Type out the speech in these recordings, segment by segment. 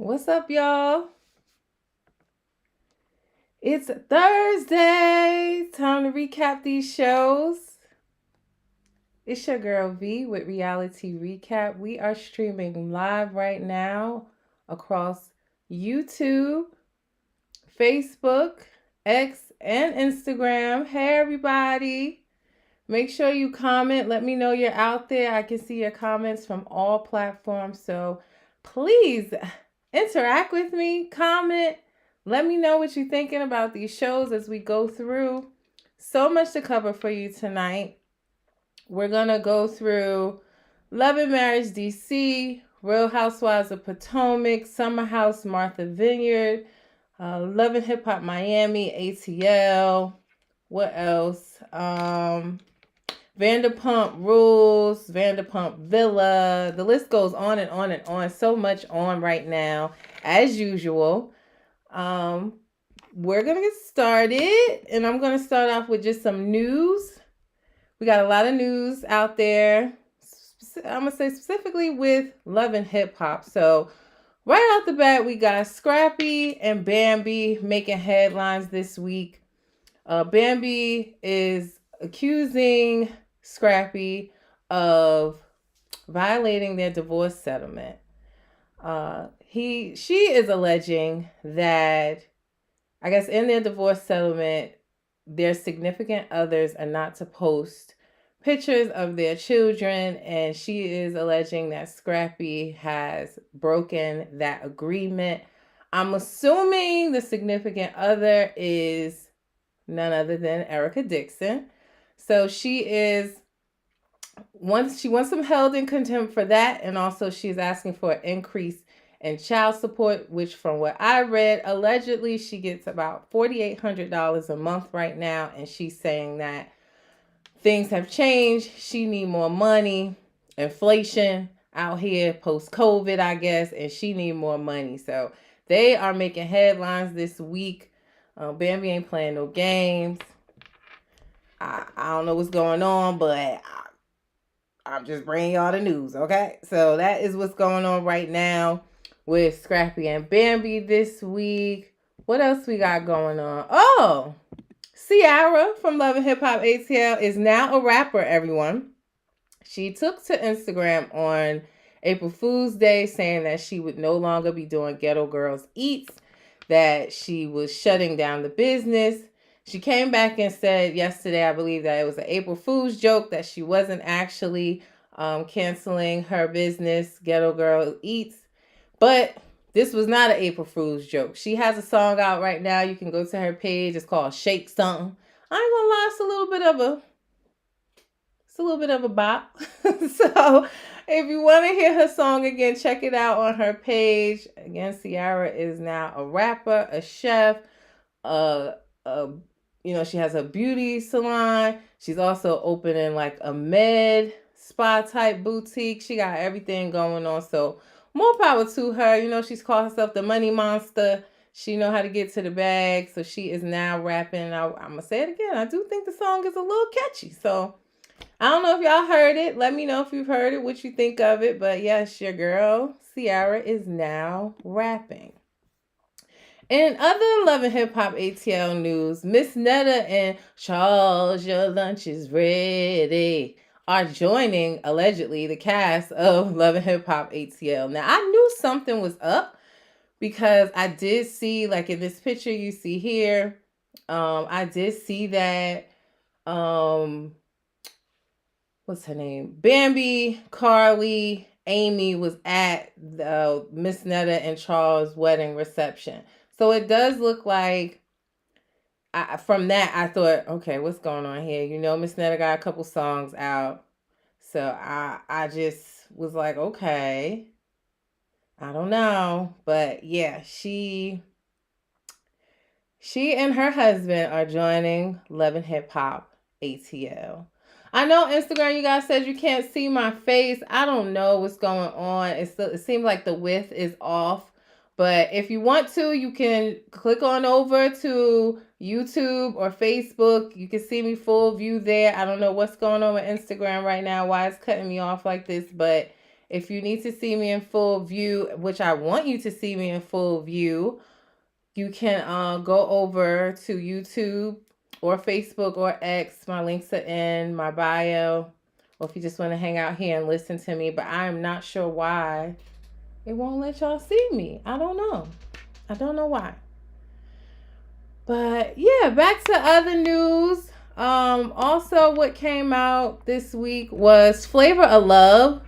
What's up, y'all? It's Thursday. Time to recap these shows. It's your girl V with Reality Recap. We are streaming live right now across YouTube, Facebook, X, and Instagram. Hey, everybody. Make sure you comment. Let me know you're out there. I can see your comments from all platforms. So please interact with me, comment. Let me know what you're thinking about these shows as we go through. So much to cover for you tonight. We're going to go through Love and Marriage DC, Real Housewives of Potomac, Summer House Martha Vineyard, Love and Hip Hop Miami, ATL. What else? Vanderpump Rules, Vanderpump Villa. The list goes on and on and on. So much on right now, as usual. We're going to get started, and I'm going to start off with just some news. We got a lot of news out there. I'm going to say specifically with Love and Hip Hop. So right off the bat, we got Scrappy and Bambi making headlines this week. Bambi is accusing Scrappy of violating their divorce settlement. She is alleging that, I guess, in their divorce settlement, their significant others are not to post pictures of their children, and she is alleging that Scrappy has broken that agreement. I'm assuming the significant other is none other than Erica Dixon. So she wants them held in contempt for that, and also she's asking for an increase in child support, which from what I read, allegedly she gets about $4,800 a month right now, and she's saying that things have changed. She need more money, inflation out here post-COVID, I guess, and she need more money. So they are making headlines this week. Bambi ain't playing no games. I don't know what's going on, but I'm just bringing y'all the news, okay? So that is what's going on right now with Scrappy and Bambi this week. What else we got going on? Oh, Ciara from Love and Hip Hop ATL is now a rapper, everyone. She took to Instagram on April Fool's Day saying that she would no longer be doing Ghetto Girls Eats, that she was shutting down the business. She came back and said yesterday, I believe, that it was an April Fool's joke, that she wasn't actually canceling her business, Ghetto Girl Eats. But this was not an April Fool's joke. She has a song out right now. You can go to her page. It's called Shake Something. I ain't gonna lie, it's a little bit of a bop. So if you want to hear her song again, check it out on her page. Again, Ciara is now a rapper, a chef, she has a beauty salon. She's also opening like a med spa type boutique. She got everything going on. So more power to her. She's called herself the money monster. She know how to get to the bag. So she is now rapping. I'm going to say it again. I do think the song is a little catchy. So I don't know if y'all heard it. Let me know if you've heard it, what you think of it. But yes, your girl, Ciara, is now rapping. In other Love and Hip Hop ATL news, Miss Netta and Charles, your lunch is ready, are joining, allegedly, the cast of Love and Hip Hop ATL. Now, I knew something was up because I did see, like in this picture you see here, I did see that, what's her name? Bambi, Carly, Amy was at the Miss Netta and Charles' wedding reception. So it does look like, from that, I thought, okay, what's going on here? Miss Netta got a couple songs out. So I just was like, okay, I don't know. But yeah, she and her husband are joining Love and Hip Hop ATL. I know Instagram, you guys said you can't see my face. I don't know what's going on. It seems like the width is off. But if you want to, you can click on over to YouTube or Facebook. You can see me full view there. I don't know what's going on with Instagram right now, why it's cutting me off like this. But If you need to see me in full view, which I want you to see me in full view, you can go over to YouTube or Facebook or X. My links are in my bio. Or if you just want to hang out here and listen to me. But I am not sure why it won't let y'all see me. I don't know. I don't know why. But yeah, back to other news. Also, what came out this week was Flavor of Love.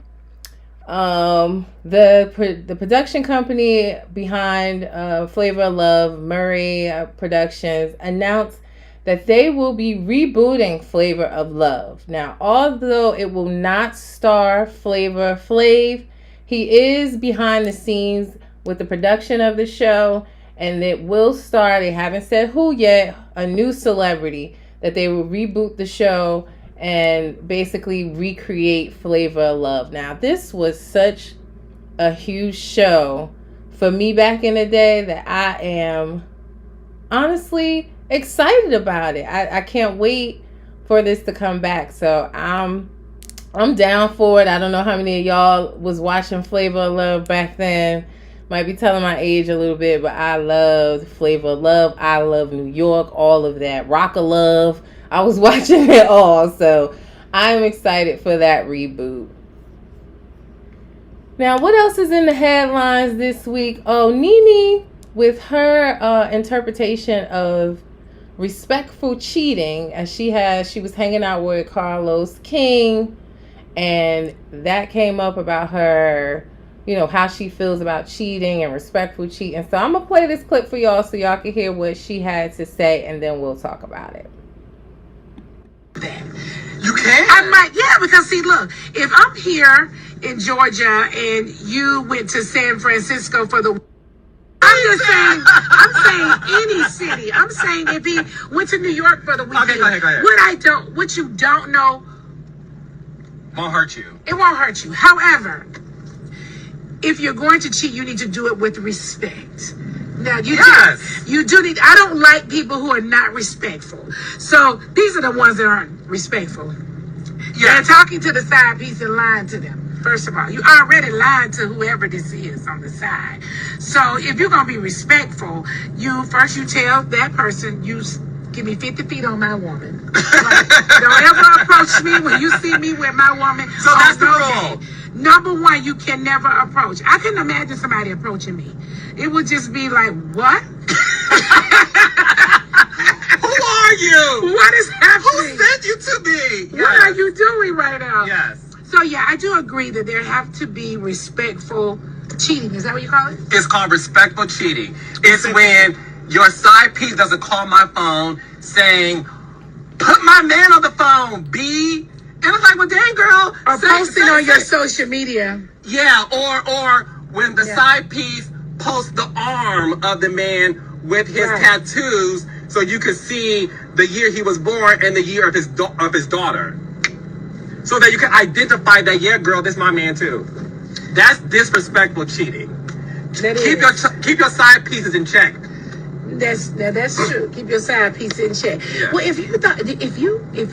The production company behind Flavor of Love, Murray Productions, announced that they will be rebooting Flavor of Love. Now, although it will not star Flavor Flav, he is behind the scenes with the production of the show, and it will star, they haven't said who yet, a new celebrity, that they will reboot the show and basically recreate Flavor of Love. Now, this was such a huge show for me back in the day that I am honestly excited about it. I can't wait for this to come back. So I'm down for it. I don't know how many of y'all was watching Flavor of Love back then. Might be telling my age a little bit, but I loved Flavor of Love. I love New York, all of that. Rock of Love. I was watching it all, so I'm excited for that reboot. Now, what else is in the headlines this week? Oh, Nene, with her interpretation of respectful cheating, as she was hanging out with Carlos King, and that came up about her, how she feels about cheating and respectful cheating. So I'm going to play this clip for y'all so y'all can hear what she had to say, and then we'll talk about it. You can? I might, yeah, because see, look, if I'm here in Georgia and you went to San Francisco for the, I'm saying any city. I'm saying if he went to New York for the weekend. Okay, go ahead. What you don't know won't hurt you. It won't hurt you. However, if you're going to cheat, you need to do it with respect. Now, you do need, I don't like people who are not respectful. So these are the ones that aren't respectful. You're talking to the side piece and lying to them. First of all, you already lied to whoever this is on the side. So if you're going to be respectful, you tell that person, give me 50 feet on my woman. Like, don't ever approach me when you see me with my woman. So that's the rule. Number one, you can never approach. I couldn't imagine somebody approaching me. It would just be like, what? Who are you? What is happening? Who sent you to me? Yes. What are you doing right now? Yes. So yeah, I do agree that there have to be respectful cheating. Is that what you call it? It's called respectful cheating. It's when your side piece doesn't call my phone saying, put my man on the phone, B. And it's like, well, dang, girl. Or posting on your social media. Yeah, or when the side piece posts the arm of the man with his tattoos, so you could see the year he was born and the year of his daughter, so that you can identify that, yeah, girl, this my man too. That's disrespectful cheating. Keep your side pieces in check. That's true. Keep your side piece in check. Yeah. Well, if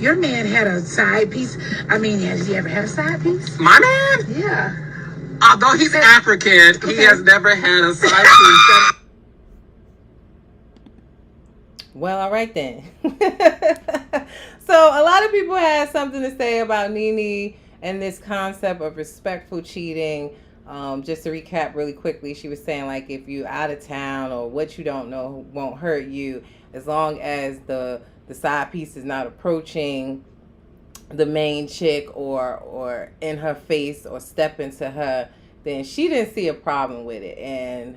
your man had a side piece, I mean, has he ever had a side piece? My man? Yeah. Although he's African, he has never had a side piece. Well, all right then. So a lot of people had something to say about Nene and this concept of respectful cheating. Just to recap really quickly, she was saying, like, if you out of town or what you don't know won't hurt you, as long as the side piece is not approaching the main chick or in her face or step into her, then she didn't see a problem with it. And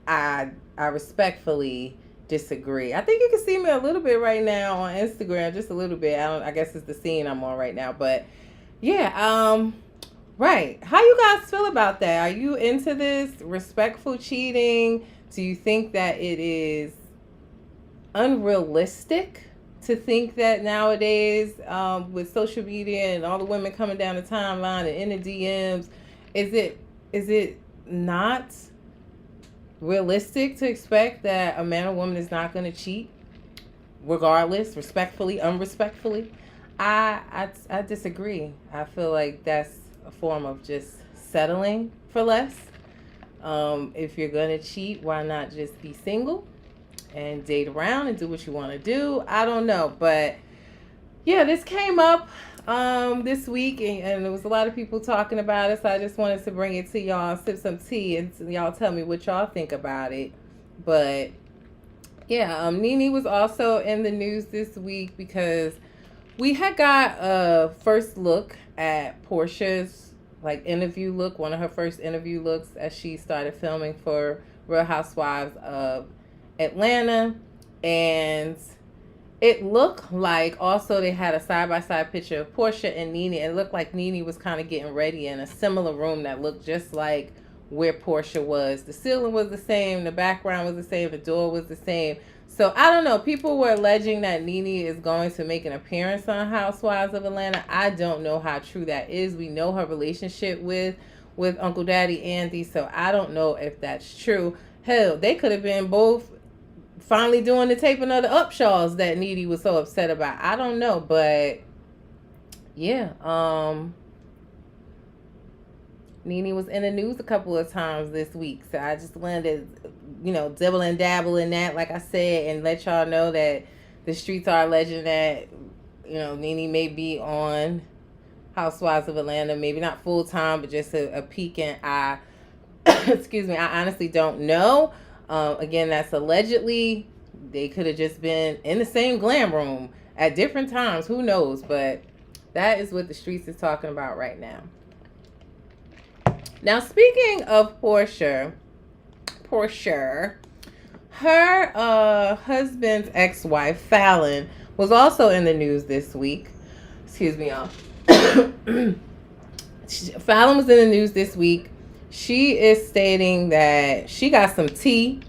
I respectfully disagree. I think you can see me a little bit right now on Instagram, just a little bit. I guess it's the scene I'm on right now, but yeah, right. How you guys feel about that? Are you into this respectful cheating? Do you think that it is unrealistic to think that nowadays, with social media and all the women coming down the timeline and in the DMs, is it not realistic to expect that a man or woman is not going to cheat, regardless, respectfully, unrespectfully? I disagree. I feel like that's a form of just settling for less. If you're gonna cheat, why not just be single and date around and do what you want to do? I don't know, but yeah, this came up this week, and there was a lot of people talking about it. So I just wanted to bring it to y'all, sip some tea, and y'all tell me what y'all think about it. But yeah, Nene was also in the news this week because we had got a first look at Portia's like interview look, one of her first interview looks as she started filming for Real Housewives of Atlanta. And it looked like also they had a side by side picture of Portia and Nene. It looked like Nene was kind of getting ready in a similar room that looked just like where Portia was. The ceiling was the same, the background was the same, the door was the same. So I don't know. People were alleging that Nene is going to make an appearance on Housewives of Atlanta. I don't know how true that is. We know her relationship with Uncle Daddy Andy, so I don't know if that's true. Hell, they could have been both finally doing the taping of the Upshaws that Nene was so upset about. I don't know, but yeah, Nene was in the news a couple of times this week, so I just wanted to, dibble and dabble in that, like I said, and let y'all know that the streets are alleging that, Nene may be on Housewives of Atlanta, maybe not full time, but just a peek, and I, excuse me, I honestly don't know. Again, that's allegedly. They could have just been in the same glam room at different times. Who knows? But that is what the streets is talking about right now. Now, speaking of Portia, her husband's ex-wife, Fallon, was also in the news this week. Excuse me, y'all. Fallon was in the news this week. She is stating that she got some tea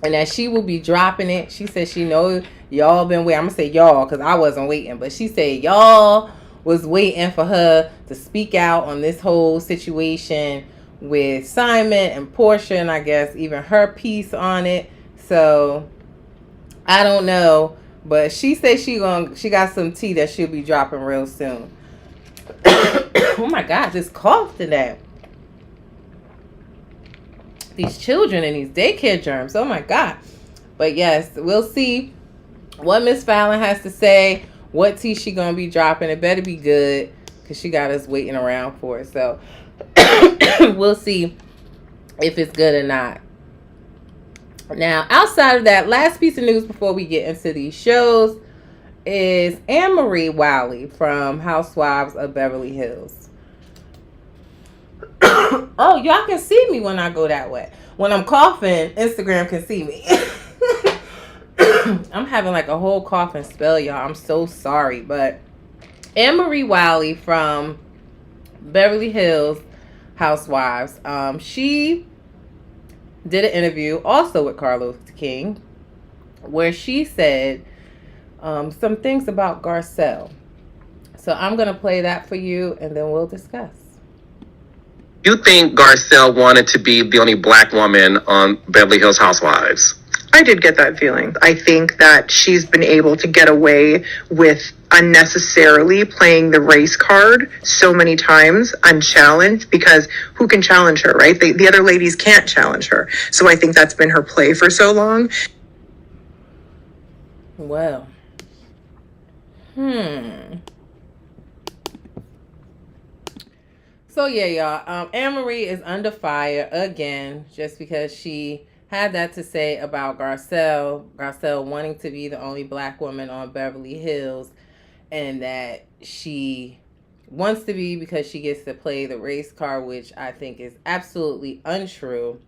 and that she will be dropping it. She said she knows y'all been waiting. I'm going to say y'all because I wasn't waiting. But she said y'all was waiting for her to speak out on this whole situation with Simon and Portia, and I guess even her piece on it. So I don't know. But she said she got some tea that she'll be dropping real soon. Oh my God, this cough today. These children and these daycare germs. Oh my God. But yes, we'll see what Miss Fallon has to say. What tea she gonna be dropping. It better be good because she got us waiting around for it. So we'll see if it's good or not. Now, outside of that, last piece of news before we get into these shows is Anne-Marie Wiley from Housewives of Beverly Hills. Oh, y'all can see me when I go that way. When I'm coughing, Instagram can see me. I'm having like a whole coughing spell, y'all. I'm so sorry. But Anne-Marie Wiley from Beverly Hills Housewives, she did an interview also with Carlos King where she said some things about Garcelle. So I'm going to play that for you and then we'll discuss. You think Garcelle wanted to be the only black woman on Beverly Hills Housewives? I did get that feeling. I think that she's been able to get away with unnecessarily playing the race card so many times unchallenged, because who can challenge her, right? The other ladies can't challenge her. So I think that's been her play for so long. Well. So yeah, y'all. Anne-Marie is under fire again just because she had that to say about Garcelle wanting to be the only black woman on Beverly Hills, and that she wants to be because she gets to play the race card, which I think is absolutely untrue.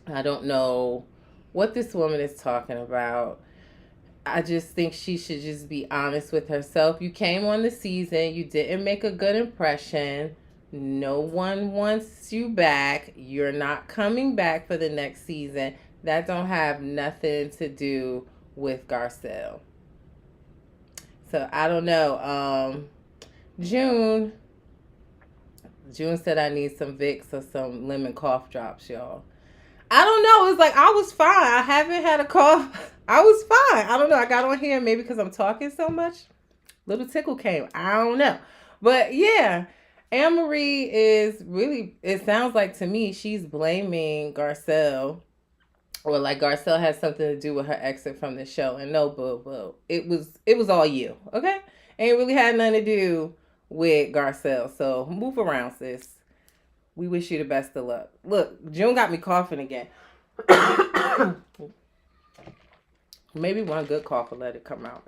I don't know what this woman is talking about. I just think she should just be honest with herself. You came on the season, you didn't make a good impression. No one wants you back. You're not coming back for the next season. That don't have nothing to do with Garcelle. So I don't know. June said I need some Vicks or some lemon cough drops, y'all. I don't know. It's like I was fine. I haven't had a cough. I was fine. I don't know. I got on here maybe because I'm talking so much. Little tickle came. I don't know. But yeah. Anne-Marie is really, it sounds like to me, she's blaming Garcelle, or like Garcelle has something to do with her exit from the show. And no, boo. It was all you, okay? Ain't really had nothing to do with Garcelle. So move around, sis. We wish you the best of luck. Look, June got me coughing again. Maybe one good cough will let it come out.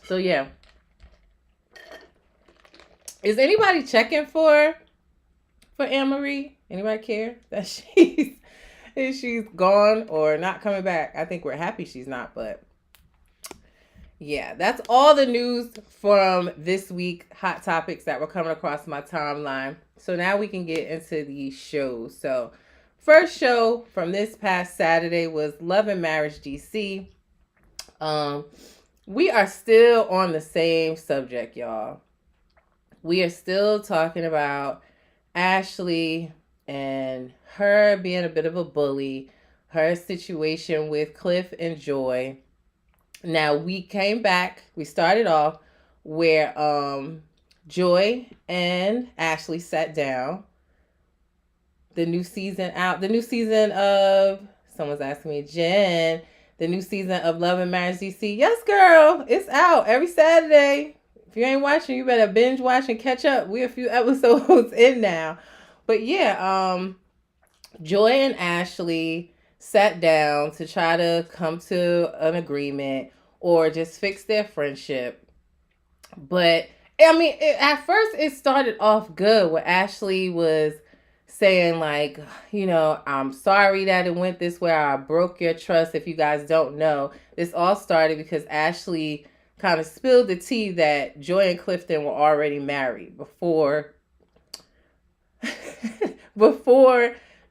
So yeah. Is anybody checking for Anne-Marie? Anybody care that she's gone or not coming back? I think we're happy she's not, but yeah, that's all the news from this week, hot topics that were coming across my timeline. So now we can get into these shows. So first show from this past Saturday was Love and Marriage DC. We are still on the same subject, y'all. We are still talking about Ashley and her being a bit of a bully, her situation with Cliff and Joy. Now we came back, we started off where Joy and Ashley sat down. The new season of, someone's asking me, Jen, the new season of Love and Marriage DC. Yes, girl, it's out every Saturday. If you ain't watching, you better binge watch and catch up. We're a few episodes in now. But yeah, Joy and Ashley sat down to try to come to an agreement or just fix their friendship. But I mean, at first it started off good where Ashley was saying like, I'm sorry that it went this way. I broke your trust. If you guys don't know, this all started because Ashley kind of spilled the tea that Joy and Clifton were already married before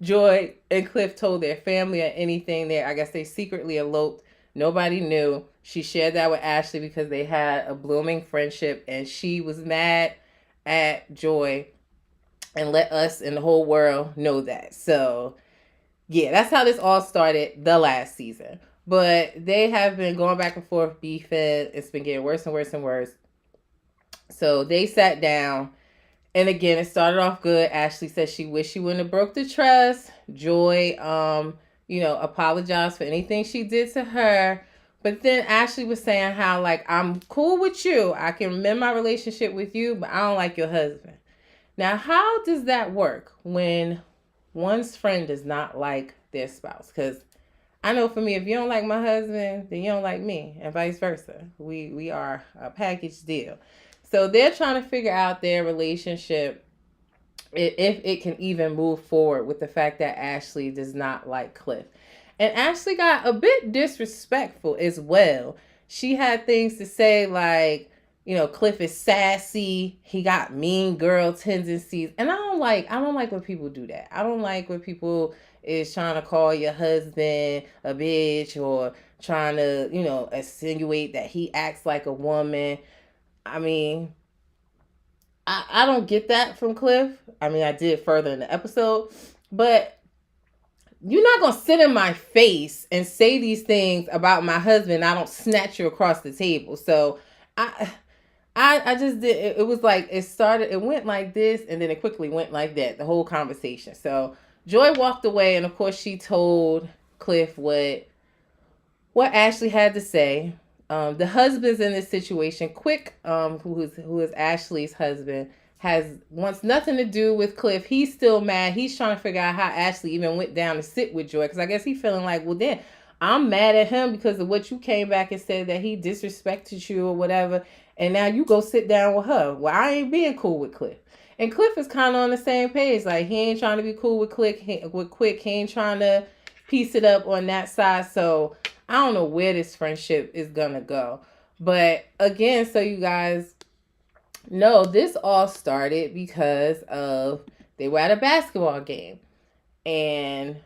Joy and Cliff told their family or anything. I guess they secretly eloped. Nobody knew. She shared that with Ashley because they had a blooming friendship, and she was mad at Joy and let us and the whole world know that. So yeah, that's how this all started the last season. But they have been going back and forth beefing. It's been getting worse and worse and worse. So they sat down. And again, it started off good. Ashley said she wished she wouldn't have broke the trust. Joy, apologized for anything she did to her. But then Ashley was saying how, like, I'm cool with you. I can mend my relationship with you, but I don't like your husband. Now, how does that work when one's friend does not like their spouse? Because I know for me, if you don't like my husband, then you don't like me, and vice versa. We are a package deal. So they're trying to figure out their relationship, if it can even move forward with the fact that Ashley does not like Cliff. And Ashley got a bit disrespectful as well. She had things to say like, Cliff is sassy. He got mean girl tendencies. And I don't like when people do that. I don't like when people is trying to call your husband a bitch or trying to, insinuate that he acts like a woman. I mean, I don't get that from Cliff. I mean, I did further in the episode, but you're not going to sit in my face and say these things about my husband. I don't snatch you across the table. So I just did. It was like, it went like this and then it quickly went like that, the whole conversation. So Joy walked away, and of course she told Cliff what Ashley had to say. The husband's in this situation. Quick, who is Ashley's husband, wants nothing to do with Cliff. He's still mad. He's trying to figure out how Ashley even went down to sit with Joy, because I guess he's feeling like, well, then I'm mad at him because of what you came back and said that he disrespected you or whatever, and now you go sit down with her. Well, I ain't being cool with Cliff. And Cliff is kind of on the same page. Like, he ain't trying to be cool with Cliff. He ain't trying to piece it up on that side. So I don't know where this friendship is going to go. But again, so you guys know, this all started because they were at a basketball game. And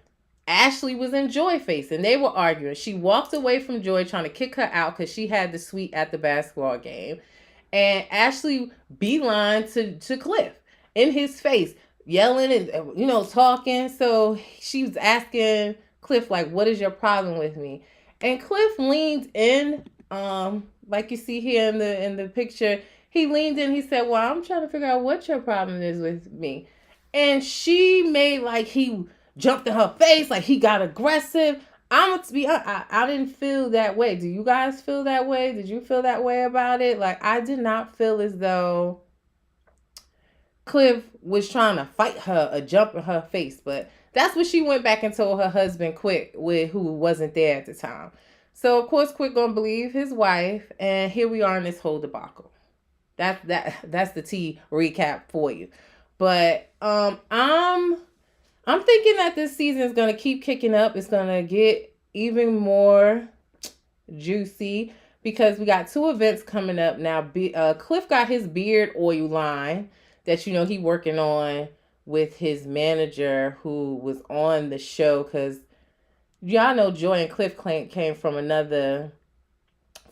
Ashley was in Joy face and they were arguing. She walked away from Joy trying to kick her out because she had the suite at the basketball game. And Ashley beeline to Cliff in his face, yelling and, talking. So she was asking Cliff, like, what is your problem with me? And Cliff leaned in, like you see here in the picture. he leaned in. He said, well, I'm trying to figure out what your problem is with me. And she made like he jumped in her face, like he got aggressive. I'm gonna be I didn't feel that way. Do you guys feel that way? Did you feel that way about it? Like, I did not feel as though Cliff was trying to fight her or jump in her face, but that's what she went back and told her husband Quick, who wasn't there at the time. So of course Quick gonna believe his wife, and here we are in this whole debacle. That's the T recap for you. But I'm thinking that this season is gonna keep kicking up. It's gonna get even more juicy because we got two events coming up now. Cliff got his beard oil line that he working on with his manager who was on the show, because y'all know Joy and Cliff came from another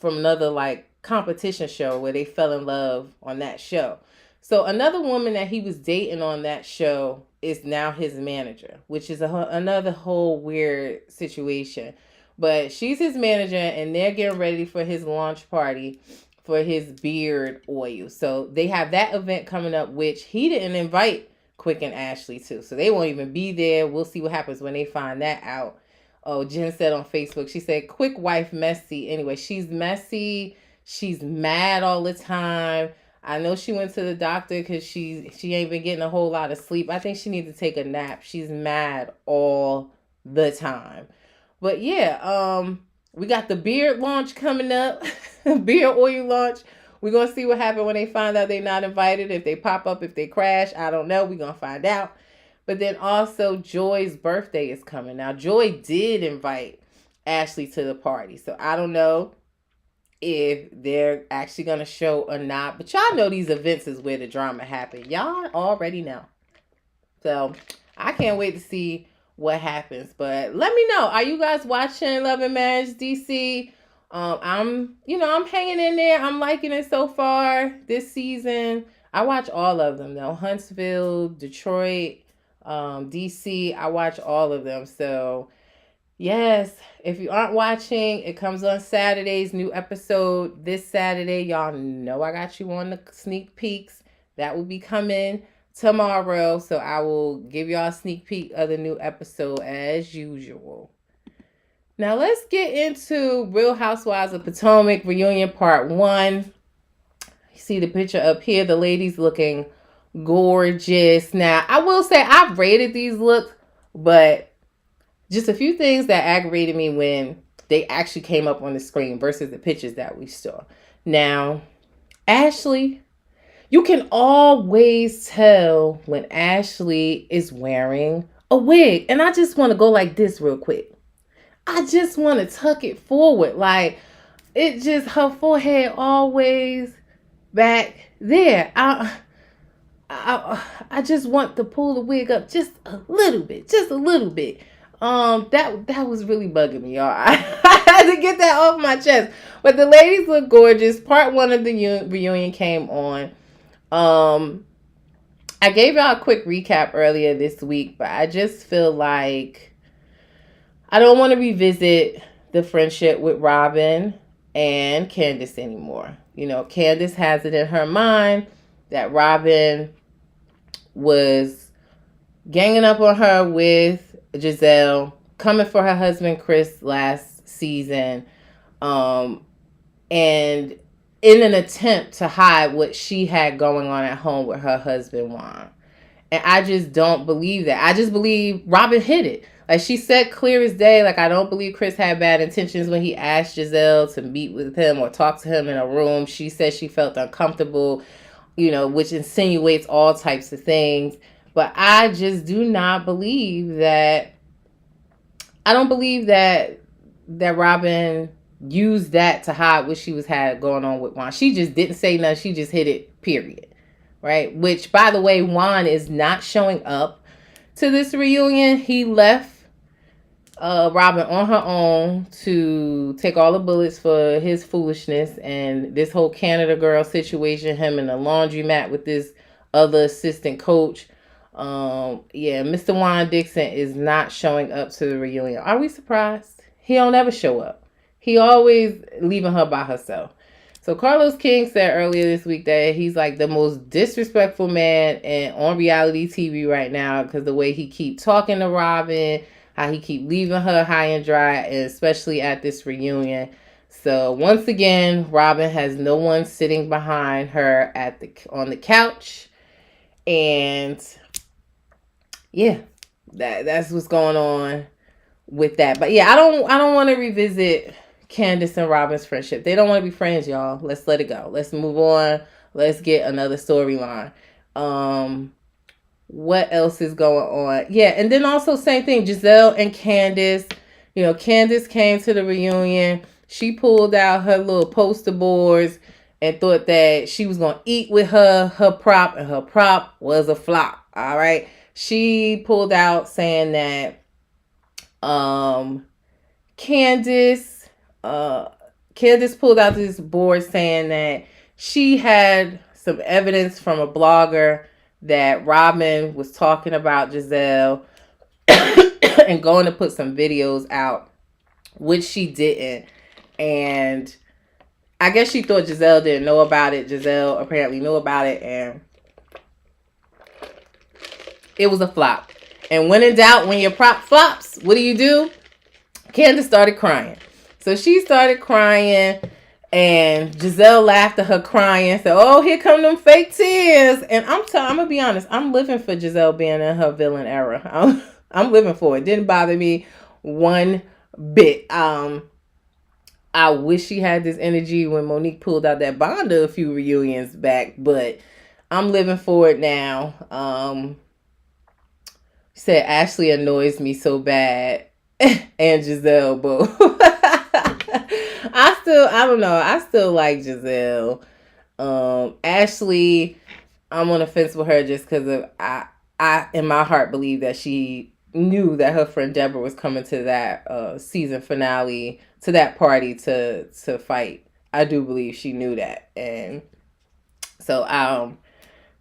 like competition show where they fell in love on that show. So another woman that he was dating on that show is now his manager, which is another whole weird situation. But she's his manager, and they're getting ready for his launch party for his beard oil. So they have that event coming up, which he didn't invite Quick and Ashley to. So they won't even be there. We'll see what happens when they find that out. Oh, Jen said on Facebook, she said, Quick wife messy. Anyway, she's messy. She's mad all the time. I know she went to the doctor because she ain't been getting a whole lot of sleep. I think she needs to take a nap. She's mad all the time. But yeah, we got the beard launch coming up. Beard oil launch. We're going to see what happens when they find out they're not invited. If they pop up, if they crash, I don't know. We're going to find out. But then also Joy's birthday is coming. Now, Joy did invite Ashley to the party. So I don't know if they're actually going to show or not. But y'all know these events is where the drama happens. Y'all already know. So I can't wait to see what happens. But let me know. Are you guys watching Love and Marriage DC? I'm hanging in there. I'm liking it so far this season. I watch all of them though. Huntsville, Detroit, DC. I watch all of them. So yes, if you aren't watching, it comes on Saturdays. New episode this Saturday. Y'all know I got you on the sneak peeks. That will be coming tomorrow. So I will give y'all a sneak peek of the new episode as usual. Now let's get into Real Housewives of Potomac reunion part 1. You see the picture up here. The ladies looking gorgeous. Now I will say I've rated these looks, but just a few things that aggravated me when they actually came up on the screen versus the pictures that we saw. Now, Ashley, you can always tell when Ashley is wearing a wig. And I just want to go like this real quick. I just want to tuck it forward. Like, it just, her forehead always back there. I just want to pull the wig up just a little bit. That was really bugging me, y'all. I had to get that off my chest. But the ladies look gorgeous. Part 1 of the reunion came on. I gave y'all a quick recap earlier this week, but I just feel like I don't want to revisit the friendship with Robin and Candace anymore. Candace has it in her mind that Robin was ganging up on her with Giselle, coming for her husband Chris last season, and in an attempt to hide what she had going on at home with her husband Juan. And I just don't believe that. I just believe Robin hid it. Like she said clear as day, like I don't believe Chris had bad intentions when he asked Giselle to meet with him or talk to him in a room. She said she felt uncomfortable, which insinuates all types of things. But I just do not believe that. I don't believe that Robin used that to hide what she had going on with Juan. She just didn't say nothing. She just hid it, period. Right? Which, by the way, Juan is not showing up to this reunion. He left Robin on her own to take all the bullets for his foolishness and this whole Canada girl situation, him in the laundromat with this other assistant coach. Mr. Juan Dixon is not showing up to the reunion. Are we surprised? He don't ever show up. He always leaving her by herself. So So Carlos King said earlier this week that he's like the most disrespectful man on reality TV right now, because the way he keep talking to Robin, how he keep leaving her high and dry, and especially at this reunion. So once again, Robin has no one sitting behind her on the couch, and yeah, that's what's going on with that. But yeah, I don't want to revisit Candace and Robin's friendship. They don't want to be friends, y'all. Let's let it go. Let's move on. Let's get another storyline. What else is going on? Yeah, and then also same thing, Giselle and Candace. You know, Candace came to the reunion. She pulled out her little poster boards and thought that she was going to eat with her prop, and her prop was a flop. All right. She pulled out saying that Candace pulled out this board saying that she had some evidence from a blogger that Robin was talking about Giselle and going to put some videos out, which she didn't. And I guess she thought Giselle didn't know about it. Giselle apparently knew about it, and it was a flop. And when in doubt, when your prop flops, what do? Candace started crying. So she started crying, and Giselle laughed at her crying. Said, "Oh, here come them fake tears." And I'm gonna be honest. I'm living for Giselle being in her villain era. I'm living for it. Didn't bother me one bit. I wish she had this energy when Monique pulled out that Bonda a few reunions back, but I'm living for it now. Said Ashley annoys me so bad, and Giselle, but I don't know. I still like Giselle. Ashley, I'm on the fence with her just because of I in my heart believe that she knew that her friend Deborah was coming to that season finale, to that party to fight. I do believe she knew that, and so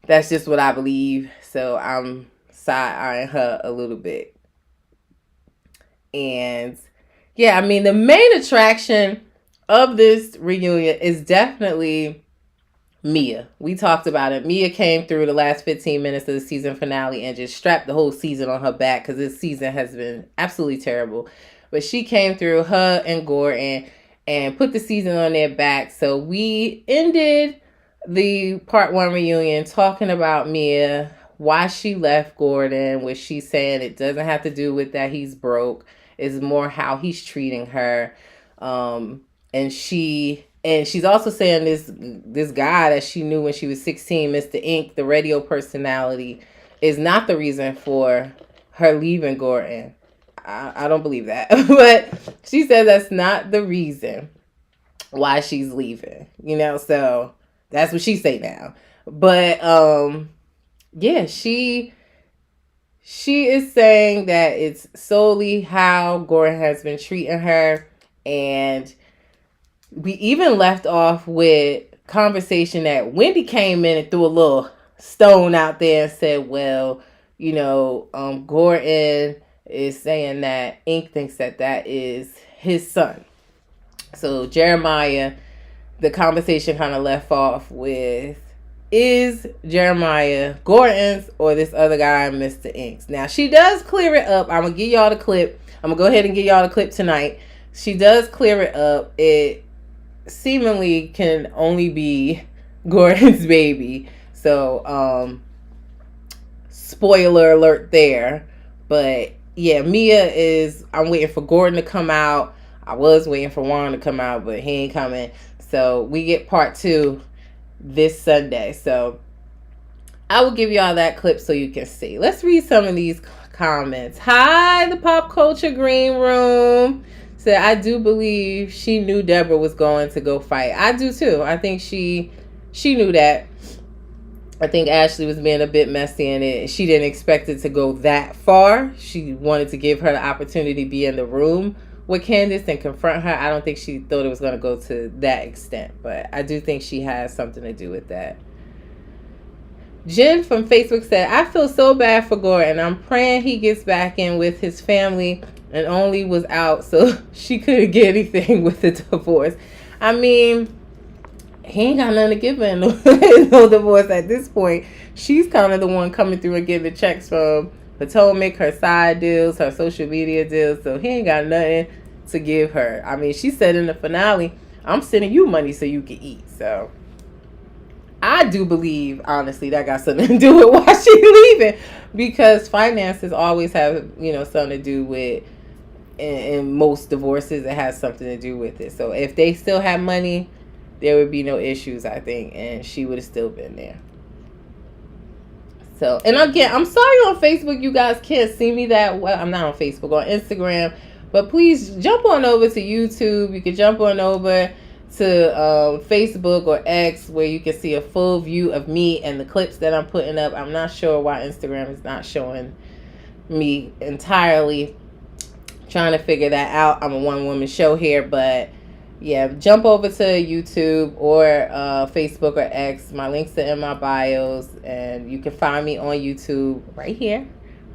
that's just what I believe. So I'm side-eyeing her a little bit. And yeah, I mean, the main attraction of this reunion is definitely Mia. We talked about it. Mia came through the last 15 minutes of the season finale and just strapped the whole season on her back, because this season has been absolutely terrible. But she came through, her and Gordon, and put the season on their back. So we ended the part 1 reunion talking about Mia, why she left Gordon, which she's saying it doesn't have to do with that he's broke. It's more how he's treating her. And she's also saying this guy that she knew when she was 16, Mr. Ink, the radio personality, is not the reason for her leaving Gordon. I don't believe that. But she said that's not the reason why she's leaving. You know, so that's what she say now. But yeah, she is saying that it's solely how Gordon has been treating her. And we even left off with conversation that Wendy came in and threw a little stone out there and said, well, you know, Gordon is saying that Ink thinks that is his son. So Jeremiah, the conversation kind of left off with, is Jeremiah Gordon's or this other guy, Mr. Ink's? Now, she does clear it up. I'm going to give y'all the clip. I'm going to go ahead and give y'all the clip tonight. She does clear it up. It seemingly can only be Gordon's baby. So, spoiler alert there. But, yeah, Mia is, I'm waiting for Gordon to come out. I was waiting for Juan to come out, but he ain't coming. So, we get part 2 this Sunday. So I will give y'all that clip so you can see. Let's read some of these comments. Hi, the Pop Culture Green Room. Said, I do believe she knew Deborah was going to go fight. I do too. I think she knew that. I think Ashley was being a bit messy in it. She didn't expect it to go that far. She wanted to give her the opportunity to be in the room with Candace and confront her. I don't think she thought it was going to go to that extent, but I do think she has something to do with that. Jen from Facebook said, I feel so bad for Gordon. I'm praying he gets back in with his family and only was out so she couldn't get anything with the divorce. I mean, he ain't got nothing to give her in no divorce at this point. She's kind of the one coming through and getting the checks from Potomac, her side deals, her social media deals. So he ain't got nothing to give her. I mean, she said in the finale, I'm sending you money so you can eat. So I do believe, honestly, that got something to do with why she's leaving, because finances always have, something to do with, in most divorces, it has something to do with it. So if they still had money, there would be no issues, I think, and she would have still been there. So, and again, I'm sorry on Facebook you guys can't see me that well. I'm not on Facebook, on Instagram, but please jump on over to YouTube. You can jump on over to Facebook or X, where you can see a full view of me and the clips that I'm putting up. I'm not sure why Instagram is not showing me entirely. Trying to figure that out. I'm a one-woman show here, but yeah, jump over to YouTube or Facebook or X. My links are in my bios, and you can find me on YouTube right here,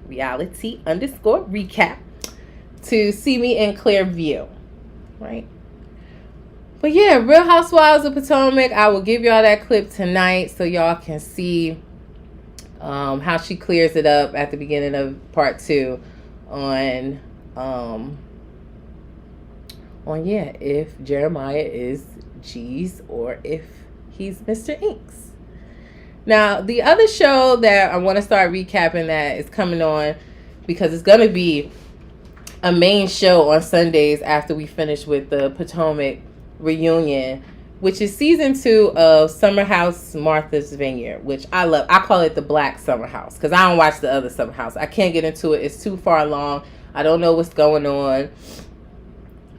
Reality_recap, to see me in clear view, right? But yeah, Real Housewives of Potomac, I will give y'all that clip tonight so y'all can see how she clears it up at the beginning of part 2 on if Jeremiah is G's or if he's Mr. Inks. Now, the other show that I want to start recapping that is coming on, because it's going to be a main show on Sundays after we finish with the Potomac reunion, which is season 2 of Summer House Martha's Vineyard, which I love. I call it the Black Summer House because I don't watch the other Summer House. I can't get into it. It's too far long. I don't know what's going on.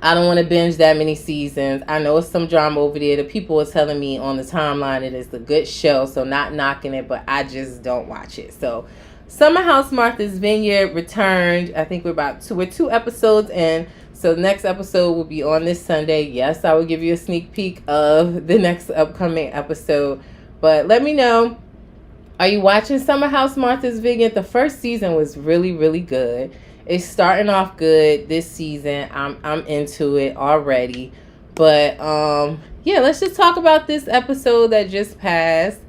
I don't want to binge that many seasons. I know it's some drama over there. The people are telling me on the timeline it is a good show, so not knocking it, but I just don't watch it. So Summer House Martha's Vineyard returned. I think we're 2 episodes in. So the next episode will be on this Sunday. Yes, I will give you a sneak peek of the next upcoming episode. But let me know, are you watching Summer House Martha's Vineyard? The first season was really, really good. It's starting off good this season. I'm into it already. But yeah, let's just talk about this episode that just passed.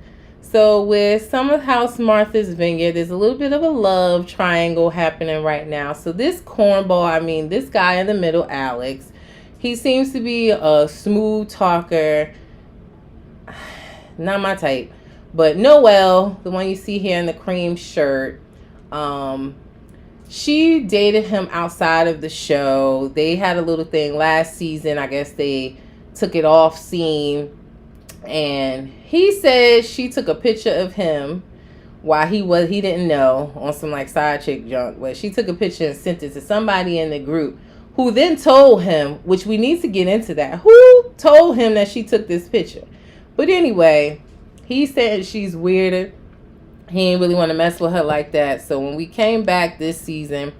So with Summer House Martha's Vineyard, there's a little bit of a love triangle happening right now. So this cornball, this guy in the middle, Alex, he seems to be a smooth talker. Not my type. But Noelle, the one you see here in the cream shirt, she dated him outside of the show. They had a little thing last season. I guess they took it off scene. And he said she took a picture of him while he didn't know, on some like side chick junk. But she took a picture and sent it to somebody in the group, who then told him, which we need to get into that, who told him that she took this picture. But anyway, he said she's weirder. He didn't really want to mess with her like that. So when we came back this season,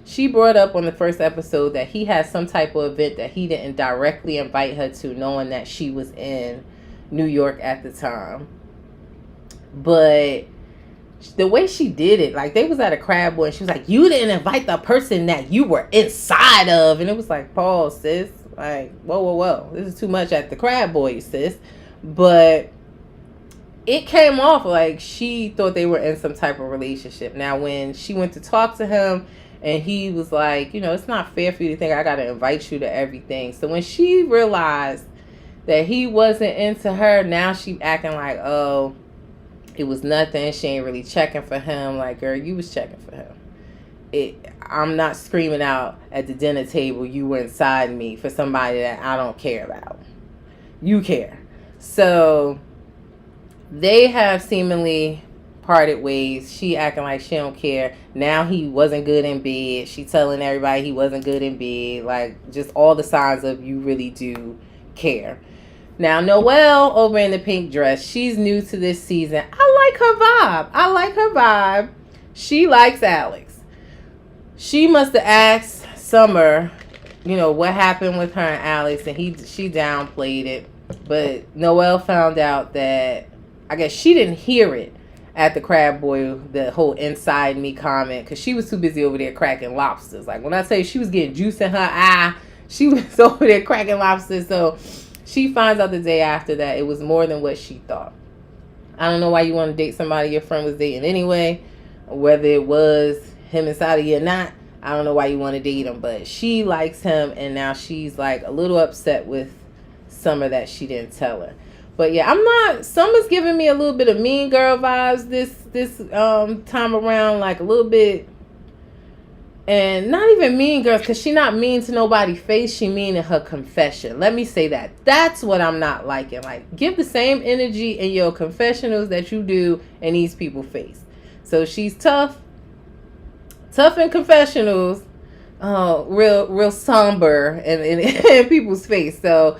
she brought up on the first episode that he had some type of event that he didn't directly invite her to, knowing that she was in New York at the time. But the way she did it, like they was at a crab boil and she was like, you didn't invite the person that you were inside of. And it was like, pause, sis. Like, whoa. This is too much at the crab boil, sis. But it came off like she thought they were in some type of relationship. Now, when she went to talk to him and he was like, it's not fair for you to think I got to invite you to everything. So when she realized that he wasn't into her, now she acting like, oh, it was nothing. She ain't really checking for him. Like, girl, you was checking for him. I'm not screaming out at the dinner table, you were inside me for somebody that I don't care about. You care. So they have seemingly parted ways. She acting like she don't care. Now he wasn't good in bed. She telling everybody he wasn't good in bed. Like, just all the signs of you really do care. Now, Noelle over in the pink dress, she's new to this season. I like her vibe. She likes Alex. She must have asked Summer, what happened with her and Alex, and she downplayed it. But Noelle found out that, I guess she didn't hear it at the crab boil, the whole inside me comment, because she was too busy over there cracking lobsters. Like, when I tell you she was getting juice in her eye, she was over there cracking lobsters. So She finds out the day after that it was more than what she thought. I don't know why you want to date somebody your friend was dating anyway, whether it was him inside of you or not. I don't know why you want to date him, but she likes him, and now she's like a little upset with Summer that she didn't tell her. But yeah, I'm not. Summer's giving me a little bit of Mean Girl vibes this time around, like a little bit, and not even Mean Girls, because she not mean to nobody's face. She mean in her confession. Let me say that. That's what I'm not liking. Like, give the same energy in your confessionals that you do in these people's face. So she's tough in confessionals, real somber in people's face. So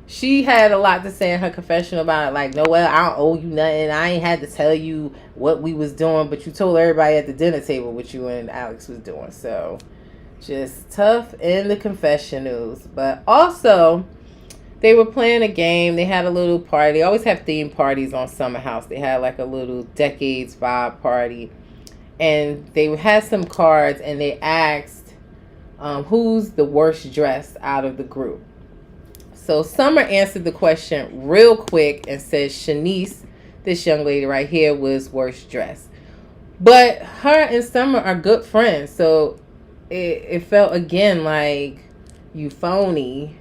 she had a lot to say in her confession about it. Like, no, well, I don't owe you nothing. I ain't had to tell you what we was doing, but you told everybody at the dinner table what you and Alex was doing. So just tough in the confessionals. But also, they were playing a game. They had a little party. They always have theme parties on Summer House. They had like a little decades vibe party. And they had some cards, and they asked who's the worst dressed out of the group. So Summer answered the question real quick and said Shanice, this young lady right here, was worst dressed. But her and Summer are good friends. So it felt again like you phony.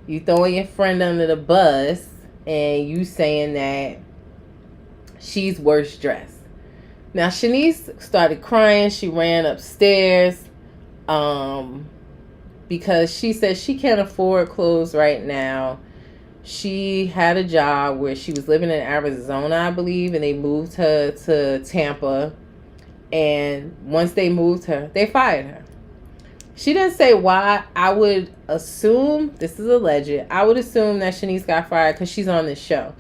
You throwing your friend under the bus and you saying that she's worst dressed. Now Shanice started crying. She ran upstairs. Because she said she can't afford clothes right now. She had a job where she was living in Arizona, I believe, and they moved her to Tampa. And once they moved her, they fired her. She didn't say why. I would assume, this is alleged, I would assume that Shanice got fired because she's on this show.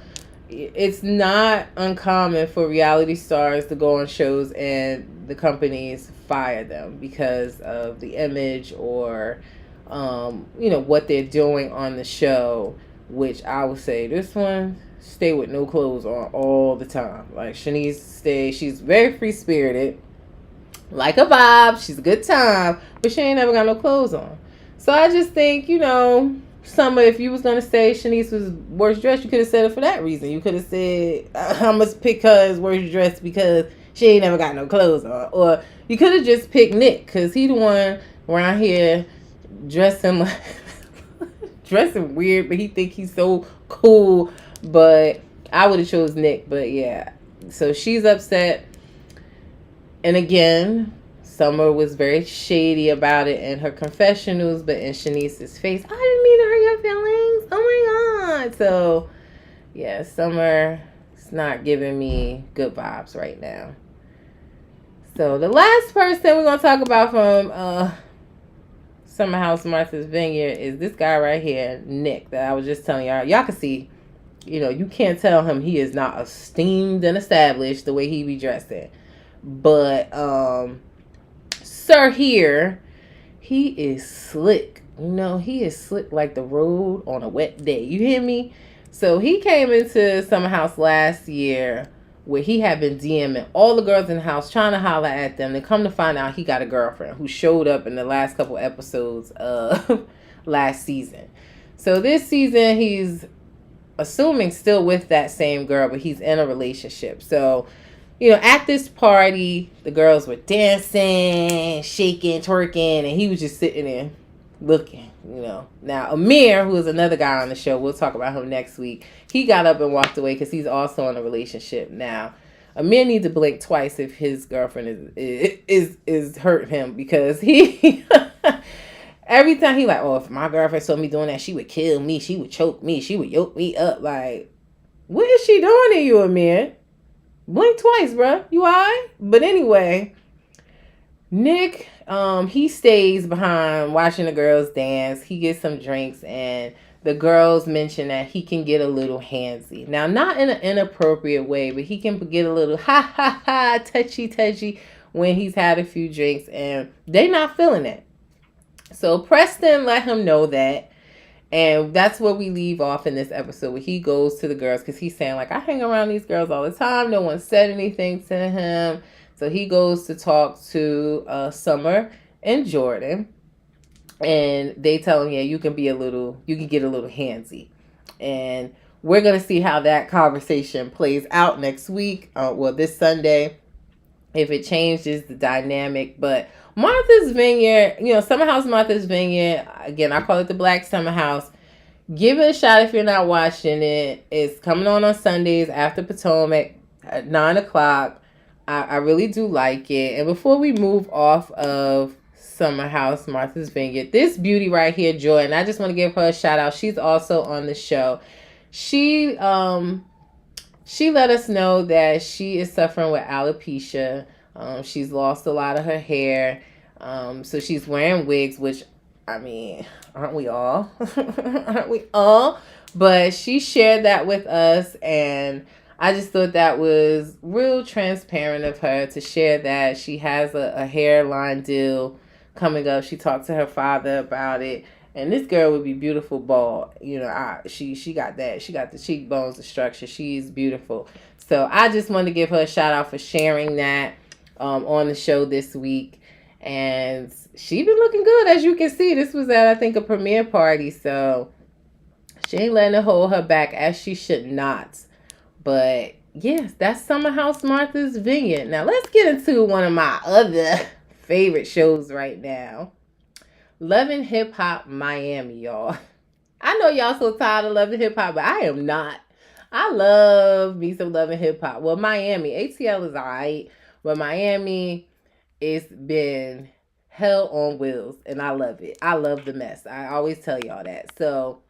It's not uncommon for reality stars to go on shows and the companies fire them because of the image or what they're doing on the show, which I would say this one stay with no clothes on all the time. Like Shanice she's very free spirited, like a vibe, she's a good time, but she ain't never got no clothes on. So I just think, Summer, if you was gonna say Shanice was worst dressed, you could have said it for that reason. You could have said I must pick her as worst dressed because she ain't never got no clothes on, or you could have just picked Nick because he the one around here dressing weird, but he think he's so cool. But I would have chose Nick. But yeah, so she's upset, and again, Summer was very shady about it in her confessionals, but in Shanice's face, I didn't mean to hurt your feelings. Oh my God. So yeah, Summer's not giving me good vibes right now. So the last person we're going to talk about from Summer House Martha's Vineyard is this guy right here, Nick, that I was just telling y'all. Y'all can see, you can't tell him he is not esteemed and established the way he be dressing. But sir here, he is slick. He is slick like the road on a wet day. You hear me? So he came into Summer House last year where he had been DMing all the girls in the house, trying to holler at them. They come to find out he got a girlfriend who showed up in the last couple episodes of last season. So this season, he's assuming still with that same girl, but he's in a relationship. So, at this party, the girls were dancing, shaking, twerking, and he was just sitting there looking, Now, Amir, who is another guy on the show, we'll talk about him next week. He got up and walked away because he's also in a relationship now. Amir needs to blink twice if his girlfriend is hurt him, because he every time he like, oh, if my girlfriend saw me doing that, she would kill me, she would choke me, she would yoke me up. Like, what is she doing to you, Amir? Blink twice, bruh. You alright? But anyway, Nick, he stays behind watching the girls dance. He gets some drinks, and the girls mention that he can get a little handsy. Now, not in an inappropriate way, but he can get a little touchy when he's had a few drinks, and they not feeling it. So Preston let him know that. And that's where we leave off in this episode, where he goes to the girls, because he's saying, like, I hang around these girls all the time. No one said anything to him. So he goes to talk to Summer and Jordan. And they tell him, yeah, you can get a little handsy. And we're going to see how that conversation plays out next week. This Sunday, if it changes the dynamic. But Martha's Vineyard, Summer House Martha's Vineyard, again, I call it the Black Summer House. Give it a shot if you're not watching it. It's coming on Sundays after Potomac at 9 o'clock. I really do like it. And before we move off of Summer House Martha's Vineyard, this beauty right here, Joy, and I just want to give her a shout out. She's also on the show. She let us know that she is suffering with alopecia. She's lost a lot of her hair. So she's wearing wigs, which, I mean, aren't we all? Aren't we all? But she shared that with us, and I just thought that was real transparent of her to share that she has a hairline deal coming up. She talked to her father about it, and this girl would be beautiful bald. She got that. She got the cheekbones, the structure. She's beautiful. So I just wanted to give her a shout out for sharing that on the show this week. And she been looking good, as you can see. This was at, I think, a premiere party, so she ain't letting it hold her back, as she should not. But yes, that's Summer House Martha's Vineyard. Now let's get into one of my other favorite shows right now, Love and Hip Hop Miami, y'all. I know y'all so tired of Love and Hip Hop, but I am not. I love me some Love and Hip Hop. Well, Miami, ATL is alright, but Miami, it's been hell on wheels, and I love it. I love the mess. I always tell y'all that. So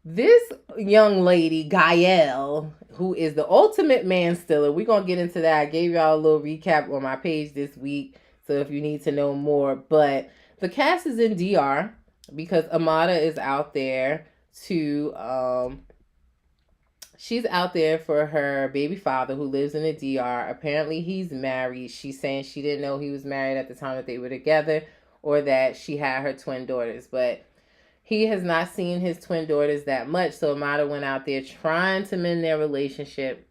this young lady, Gael, who is the ultimate man stiller, we're going to get into that. I gave y'all a little recap on my page this week, so if you need to know more. But the cast is in DR because Amada is out there to she's out there for her baby father who lives in the DR. Apparently he's married. She's saying she didn't know he was married at the time that they were together, or that she had her twin daughters. But he has not seen his twin daughters that much. So Amada went out there trying to mend their relationship.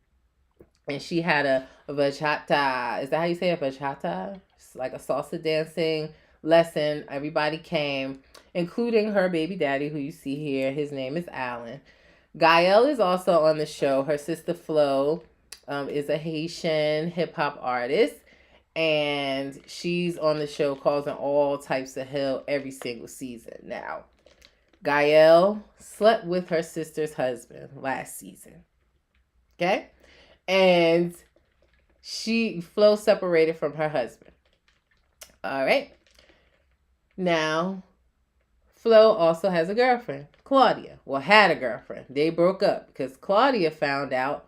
And she had a bachata. Is that how you say it? Bachata? It's like a salsa dancing lesson. Everybody came, including her baby daddy, who you see here. His name is Alan. Gael is also on the show. Her sister Flo is a Haitian hip-hop artist, and she's on the show causing all types of hell every single season. Now, Gael slept with her sister's husband last season, okay? And Flo separated from her husband. All right. Now, Flo also has a girlfriend, Claudia. Well, had a girlfriend. They broke up because Claudia found out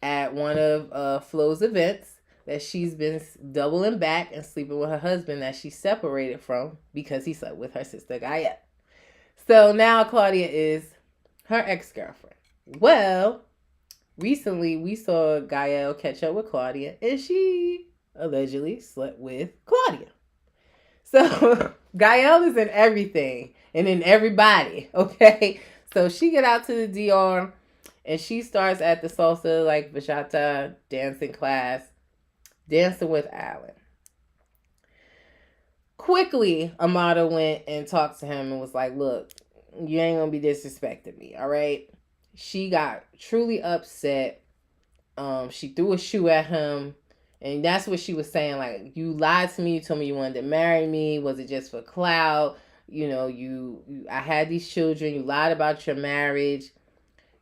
at one of Flo's events that she's been doubling back and sleeping with her husband that she separated from because he slept with her sister, Gaia. So now Claudia is her ex-girlfriend. Well, recently we saw Gael catch up with Claudia, and she allegedly slept with Claudia. So Gael is in everything and in everybody, okay? So she get out to the DR, and she starts at the salsa, like bachata dancing class, dancing with Alan. Quickly, Amada went and talked to him and was like, look, you ain't gonna be disrespecting me, all right? She got truly upset. She threw a shoe at him. And that's what she was saying. Like, you lied to me. You told me you wanted to marry me. Was it just for clout? I had these children. You lied about your marriage.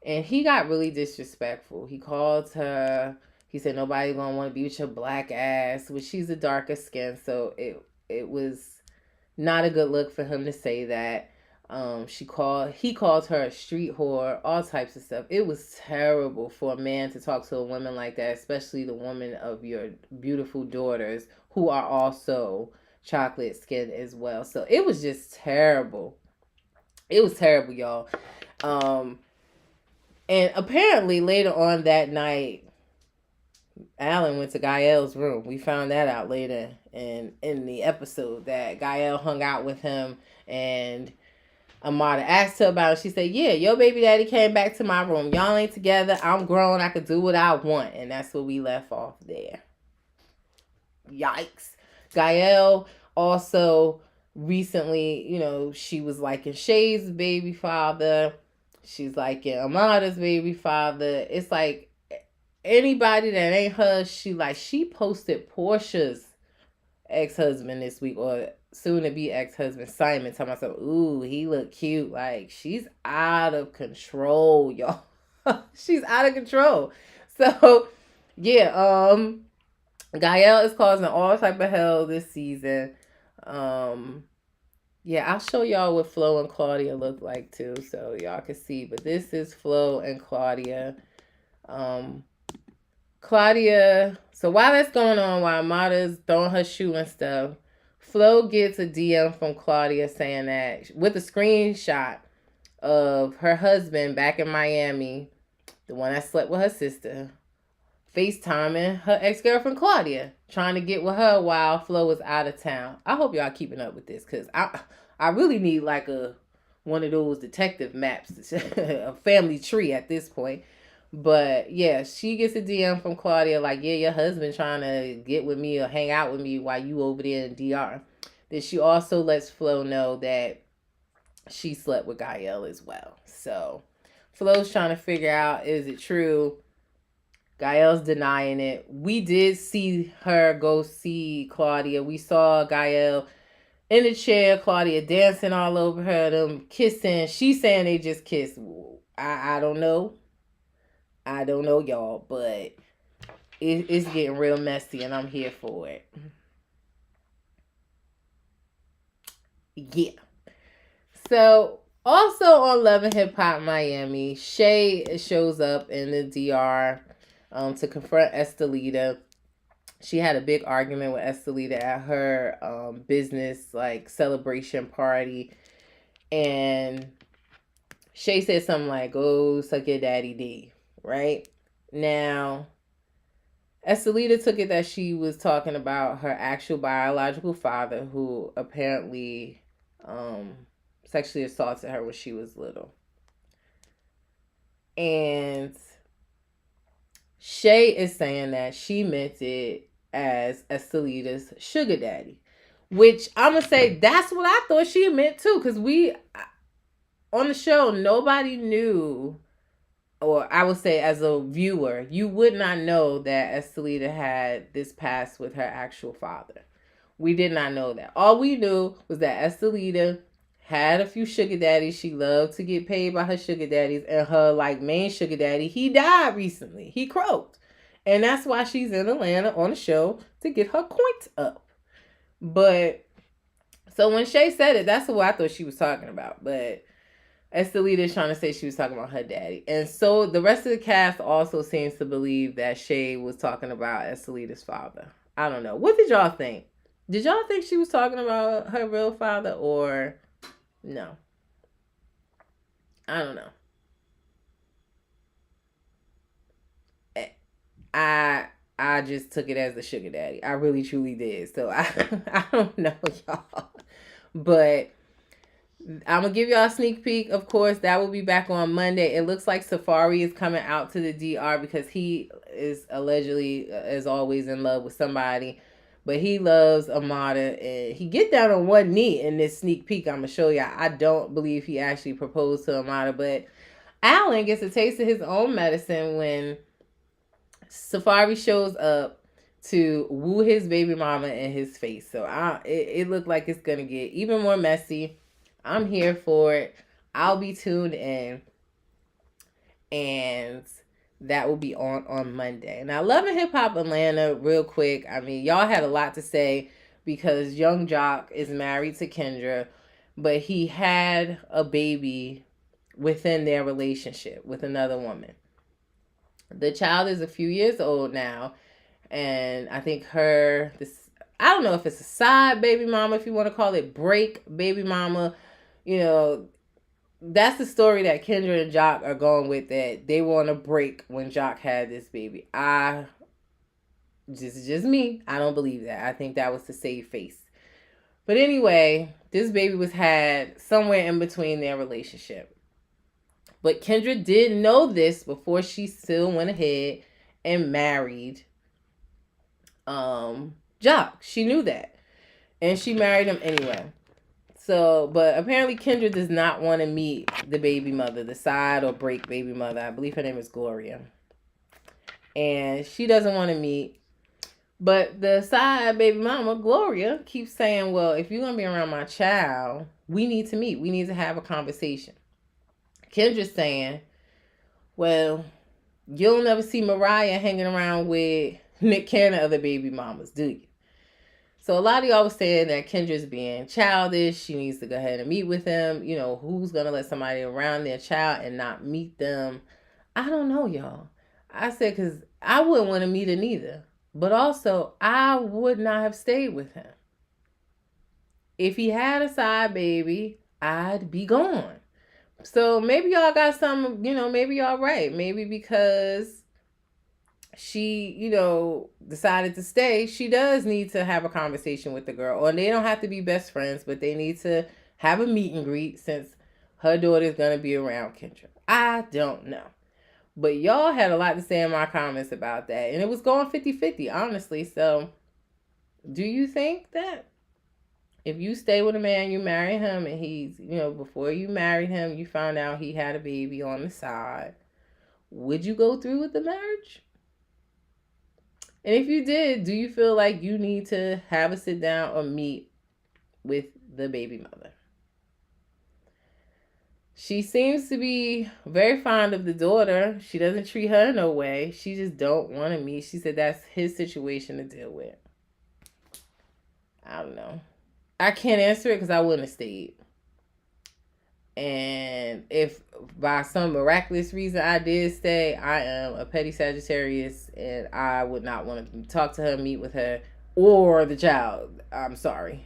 And he got really disrespectful. He called her. He said, nobody gonna want to be with your black ass, which she's a darker skin. So it was not a good look for him to say that. He called her a street whore, all types of stuff. It was terrible for a man to talk to a woman like that, especially the woman of your beautiful daughters who are also chocolate skinned as well. So it was just terrible. It was terrible, y'all. And apparently later on that night, Alan went to Gael's room. We found that out later in the episode that Gael hung out with him, and Amada asked her about it. She said, yeah, your baby daddy came back to my room. Y'all ain't together. I'm grown. I could do what I want. And that's where we left off there. Yikes. Gael also recently, she was liking Shay's baby father. She's like, yeah, Amada's baby father. It's like anybody that ain't her, she posted Portia's ex-husband this week, or soon to be ex-husband Simon, talking about, ooh, he look cute. Like, she's out of control, y'all. She's out of control. So yeah, Gael is causing all type of hell this season. Yeah, I'll show y'all what Flo and Claudia look like too, so y'all can see. But this is Flo and Claudia. Um, Claudia. So while that's going on, while Amada's throwing her shoe and stuff, Flo gets a DM from Claudia saying that, with a screenshot of her husband back in Miami, the one that slept with her sister, FaceTiming her ex-girlfriend Claudia, trying to get with her while Flo was out of town. I hope y'all keeping up with this, because I really need like one of those detective maps, a family tree at this point. But yeah, she gets a DM from Claudia like, yeah, your husband trying to get with me or hang out with me while you over there in DR. Then she also lets Flo know that she slept with Gael as well. So Flo's trying to figure out, is it true? Gael's denying it. We did see her go see Claudia. We saw Gael in the chair, Claudia dancing all over her, them kissing. She's saying they just kissed. I don't know. I don't know, y'all, but it's getting real messy, and I'm here for it. Yeah. So, also on Love and Hip Hop Miami, Shay shows up in the DR to confront Estelita. She had a big argument with Estelita at her business like celebration party, and Shay said something like, "Oh, suck your daddy D," right? Now, Estelita took it that she was talking about her actual biological father, who apparently sexually assaulted her when she was little. And Shay is saying that she meant it as Estelita's sugar daddy, which I'm gonna say that's what I thought she meant too, because we on the show, nobody knew, or I would say as a viewer, you would not know that Estelita had this past with her actual father. We did not know that. All we knew was that Estelita had a few sugar daddies. She loved to get paid by her sugar daddies, and her like main sugar daddy, he died recently. He croaked. And that's why she's in Atlanta on the show, to get her coins up. But so when Shay said it, that's what I thought she was talking about. But Estelita is trying to say she was talking about her daddy. And so the rest of the cast also seems to believe that Shay was talking about Estelita's father. I don't know. What did y'all think? Did y'all think she was talking about her real father, or no? I don't know. I just took it as the sugar daddy. I really truly did. So I don't know, y'all. But I'm gonna give y'all a sneak peek. Of course, that will be back on Monday. It looks like Safari is coming out to the DR because he is allegedly, as always, in love with somebody. But he loves Amada, and he get down on one knee in this sneak peek I'm gonna show y'all. I don't believe he actually proposed to Amada, but Alan gets a taste of his own medicine when Safari shows up to woo his baby mama in his face. So it looked like it's gonna get even more messy. I'm here for it. I'll be tuned in, and that will be on Monday. Now, Love and Hip Hop Atlanta, real quick. I mean, y'all had a lot to say because Young Jock is married to Kendra, but he had a baby within their relationship with another woman. The child is a few years old now, and I think I don't know if it's a side baby mama, if you want to call it break baby mama. You know, that's the story that Kendra and Jock are going with, that they want to break when Jock had this baby. Just me. I don't believe that. I think that was to save face. But anyway, this baby was had somewhere in between their relationship. But Kendra did know this before she still went ahead and married Jock. She knew that. And she married him anyway. So, but apparently Kendra does not want to meet the baby mother, the side or break baby mother. I believe her name is Gloria. And she doesn't want to meet. But the side baby mama, Gloria, keeps saying, well, if you're going to be around my child, we need to meet. We need to have a conversation. Kendra's saying, well, you'll never see Mariah hanging around with Nick Cannon other baby mamas, do you? So a lot of y'all was saying that Kendra's being childish. She needs to go ahead and meet with him. You know, who's going to let somebody around their child and not meet them? I don't know, y'all. I said, because I wouldn't want to meet her neither. But also, I would not have stayed with him. If he had a side baby, I'd be gone. So maybe y'all got some, maybe y'all right. Maybe because she, decided to stay, she does need to have a conversation with the girl. Or they don't have to be best friends, but they need to have a meet and greet since her daughter's going to be around Kendra. I don't know. But y'all had a lot to say in my comments about that. And it was going 50-50, honestly. So, do you think that if you stay with a man, you marry him, and he's, before you married him, you found out he had a baby on the side, would you go through with the marriage? And if you did, do you feel like you need to have a sit down or meet with the baby mother? She seems to be very fond of the daughter. She doesn't treat her no way. She just don't want to meet. She said that's his situation to deal with. I don't know. I can't answer it because I wouldn't have stayed. And if by some miraculous reason I did stay, I am a petty Sagittarius and I would not want to talk to her, meet with her, or the child. I'm sorry.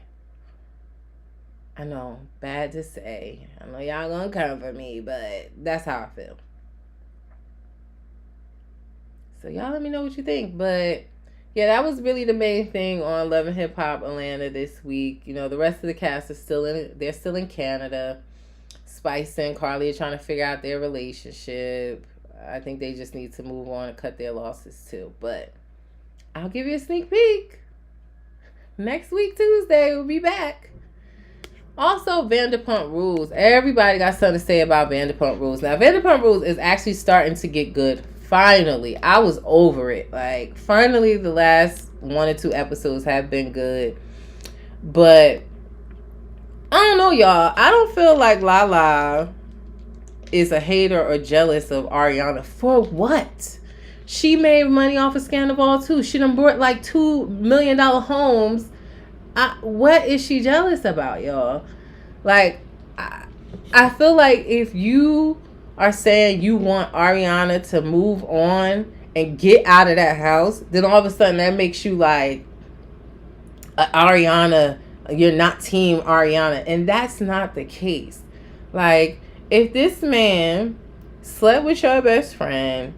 I know, bad to say. I know y'all gonna come for me, but that's how I feel. So y'all let me know what you think. But yeah, that was really the main thing on Love and Hip Hop Atlanta this week. The rest of the cast is they're still in Canada. Spice and Carly are trying to figure out their relationship. I think they just need to move on and cut their losses too. But I'll give you a sneak peek. Next week, Tuesday, we'll be back. Also, Vanderpump Rules. Everybody got something to say about Vanderpump Rules. Now, Vanderpump Rules is actually starting to get good. Finally. I was over it. Finally, the last 1 or 2 episodes have been good. But, I don't know, y'all. I don't feel like Lala is a hater or jealous of Ariana. For what? She made money off of Scandal too. She done bought $2 million homes. What is she jealous about, y'all? I feel like if you are saying you want Ariana to move on and get out of that house, then all of a sudden that makes you Ariana, you're not team Ariana. And that's not the case. If this man slept with your best friend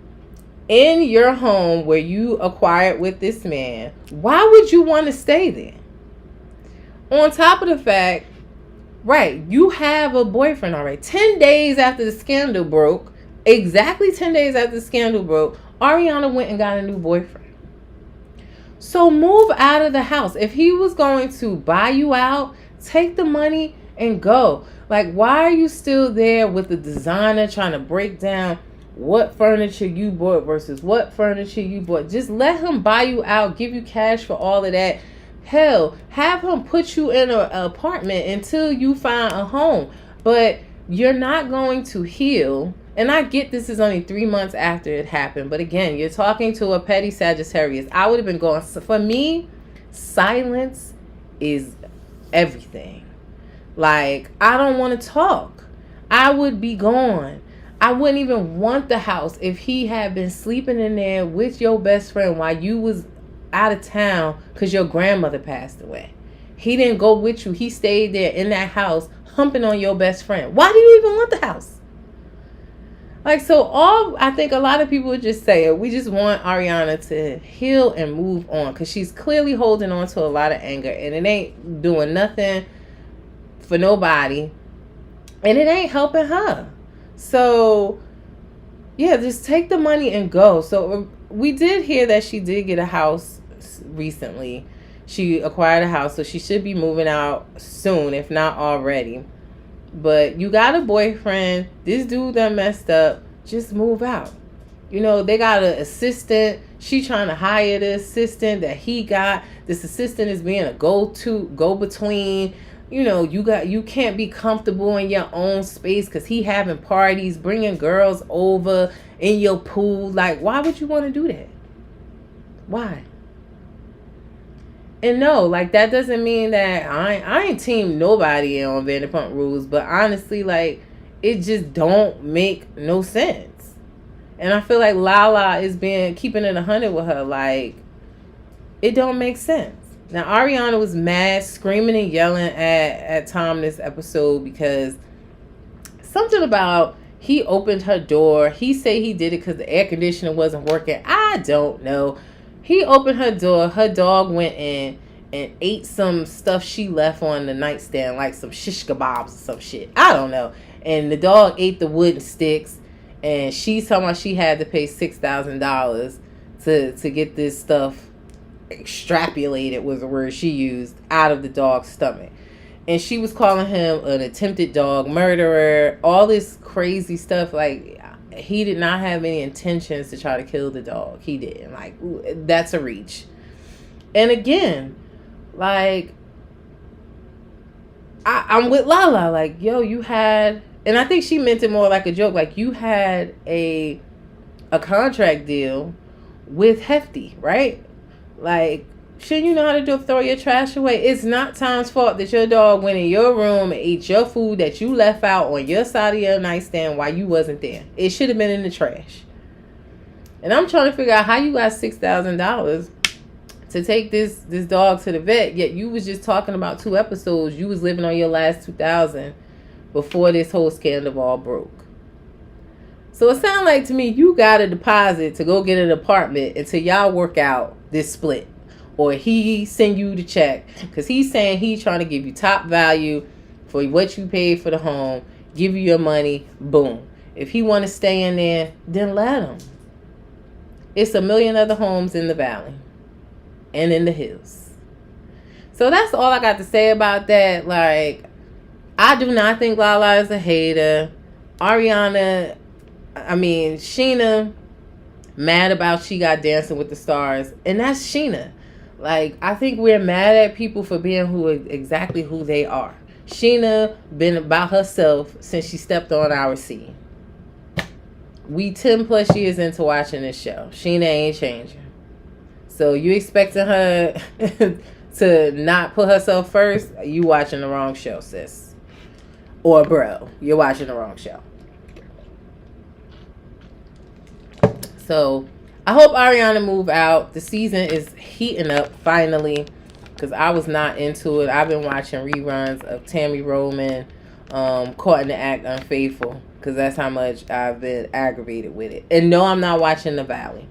in your home where you acquired with this man, why would you want to stay there? On top of the fact, right, you have a boyfriend already. 10 days after the scandal broke, exactly 10 days after the scandal broke, Ariana went and got a new boyfriend. So move out of the house. If he was going to buy you out, take the money and go. Why are you still there with the designer trying to break down what furniture you bought versus what furniture you bought? Just let him buy you out, give you cash for all of that. Hell, have him put you in an apartment until you find a home. But you're not going to heal. And I get this is only 3 months after it happened. But again, you're talking to a petty Sagittarius. I would have been going. For me, silence is everything. I don't want to talk. I would be gone. I wouldn't even want the house if he had been sleeping in there with your best friend while you was out of town because your grandmother passed away. He didn't go with you. He stayed there in that house humping on your best friend. Why do you even want the house? I think a lot of people would just say it. We just want Ariana to heal and move on because she's clearly holding on to a lot of anger and it ain't doing nothing for nobody and it ain't helping her. So yeah, just take the money and go. So we did hear that she did get a house recently. She acquired a house, so she should be moving out soon, if not already. But you got a boyfriend. This dude done messed up. Just move out. You know, they got an assistant. She trying to hire the assistant that he got. This assistant is being a go-between. You know, you can't be comfortable in your own space because he having parties, bringing girls over in your pool. Like, why would you want to do that? Why? And no, like, that doesn't mean that I ain't team nobody on Vanderpump Rules, but honestly, like, it just don't make no sense. And I feel like Lala is keeping it 100 with her. Like, it don't make sense. Now, Ariana was mad, screaming and yelling at Tom this episode because something about he opened her door. He said he did it because the air conditioner wasn't working. I don't know. He opened her door. Her dog went in and ate some stuff she left on the nightstand, like some shish kebabs or some shit. I don't know. And the dog ate the wooden sticks. And she's talking about she had to pay $6,000 to get this stuff extrapolated, was the word she used, out of the dog's stomach. And she was calling him an attempted dog murderer, all this crazy stuff. Like, he did not have any intentions to try to kill the dog. He didn't. Like, that's a reach. And again, like, I'm with Lala. Like, yo, you had, and I think she meant it more like a joke. Like, you had a contract deal with Hefty, right? Like, shouldn't you know how to throw your trash away? It's not Tom's fault that your dog went in your room and ate your food that you left out on your side of your nightstand while you wasn't there. It should have been in the trash. And I'm trying to figure out how you got $6,000 to take this dog to the vet, yet you was just talking about 2 episodes. You was living on your last $2,000 before this whole scandal all broke. So it sounds like to me you got a deposit to go get an apartment until y'all work out this split, or he send you the check, because he's saying he's trying to give you top value for what you paid for the home, give you your money, boom. If he want to stay in there, then let him. It's a million other homes in the valley and in the hills. So that's all I got to say about that. Like, I do not think Lala is a hater. Sheena, mad about she got Dancing with the Stars, and that's Sheena. Like, I think we're mad at people for being exactly who they are. Sheena been about herself since she stepped on our scene. We 10 plus years into watching this show. Sheena ain't changing. So you expecting her to not put herself first? You watching the wrong show, sis. Or bro, you're watching the wrong show. So I hope Ariana move out. The season is heating up finally, because I was not into it. I've been watching reruns of Tammy Roman, Caught in the Act Unfaithful, because that's how much I've been aggravated with it. And no, I'm not watching The Valley.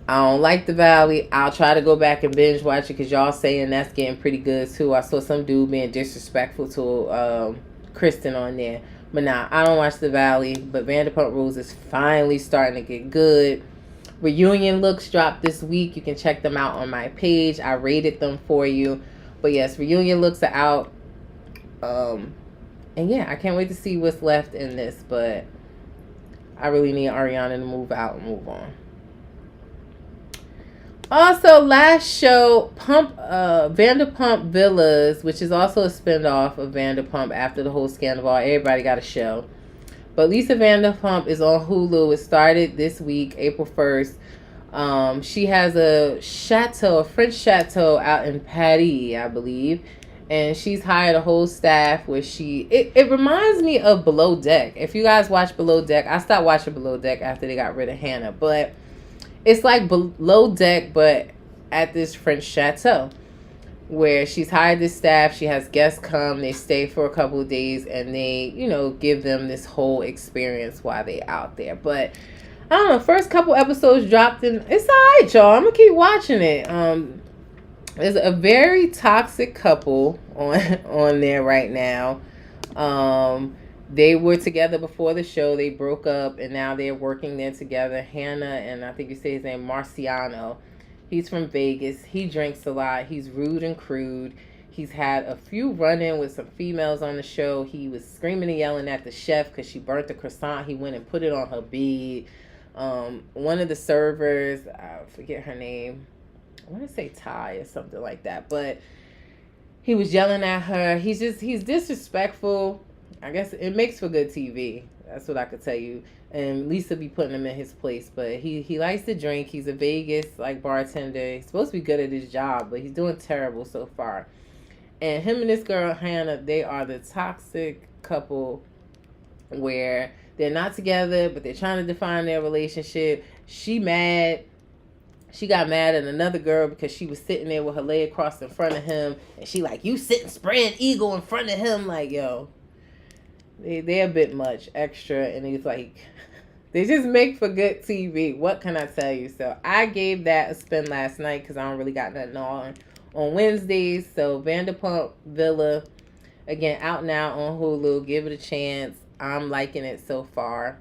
I don't like The Valley. I'll try to go back and binge watch it because y'all saying that's getting pretty good too. I saw some dude being disrespectful to Kristen on there. But nah, I don't watch The Valley. But Vanderpump Rules is finally starting to get good. Reunion looks dropped this week. You can check them out on my page. I rated them for you. But yes, reunion looks are out. And yeah, I can't wait to see what's left in this. But I really need Ariana to move out and move on. Also, last show, Vanderpump Villas, which is also a spinoff of Vanderpump after the whole scandal. Everybody got a show. But Lisa Vanderpump is on Hulu. It started this week, April 1st. She has a French chateau out in Paris, I believe. And she's hired a whole staff where it reminds me of Below Deck. If you guys watch Below Deck, I stopped watching Below Deck after they got rid of Hannah. But it's like Below Deck, but at this French chateau, where she's hired this staff. She has guests come. They stay for a couple of days, and they, give them this whole experience while they out there. But I don't know. First couple episodes dropped, and it's alright, y'all. I'm gonna keep watching it. There's a very toxic couple on there right now. They were together before the show. They broke up, and now they're working there together. Hannah and I think you say his name, Marciano. He's from Vegas. He drinks a lot. He's rude and crude. He's had a few run-in with some females on the show. He was screaming and yelling at the chef because she burnt the croissant. He went and put it on her bed. One of the servers, I forget her name. I want to say Ty or something like that. But he was yelling at her. He's disrespectful. I guess it makes for good TV. That's what I could tell you. And Lisa be putting him in his place. But he likes to drink. He's a Vegas bartender. He's supposed to be good at his job, but he's doing terrible so far. And him and this girl Hannah, they are the toxic couple where they're not together, but they're trying to define their relationship. She got mad at another girl because she was sitting there with her leg crossed in front of him, and she like, you sitting spread eagle in front of him. Like, yo, they're a bit much extra, and he's like, they just make for good TV. What can I tell you? So I gave that a spin last night because I don't really got nothing on Wednesdays. So Vanderpump Villa, again, out now on Hulu. Give it a chance. I'm liking it so far.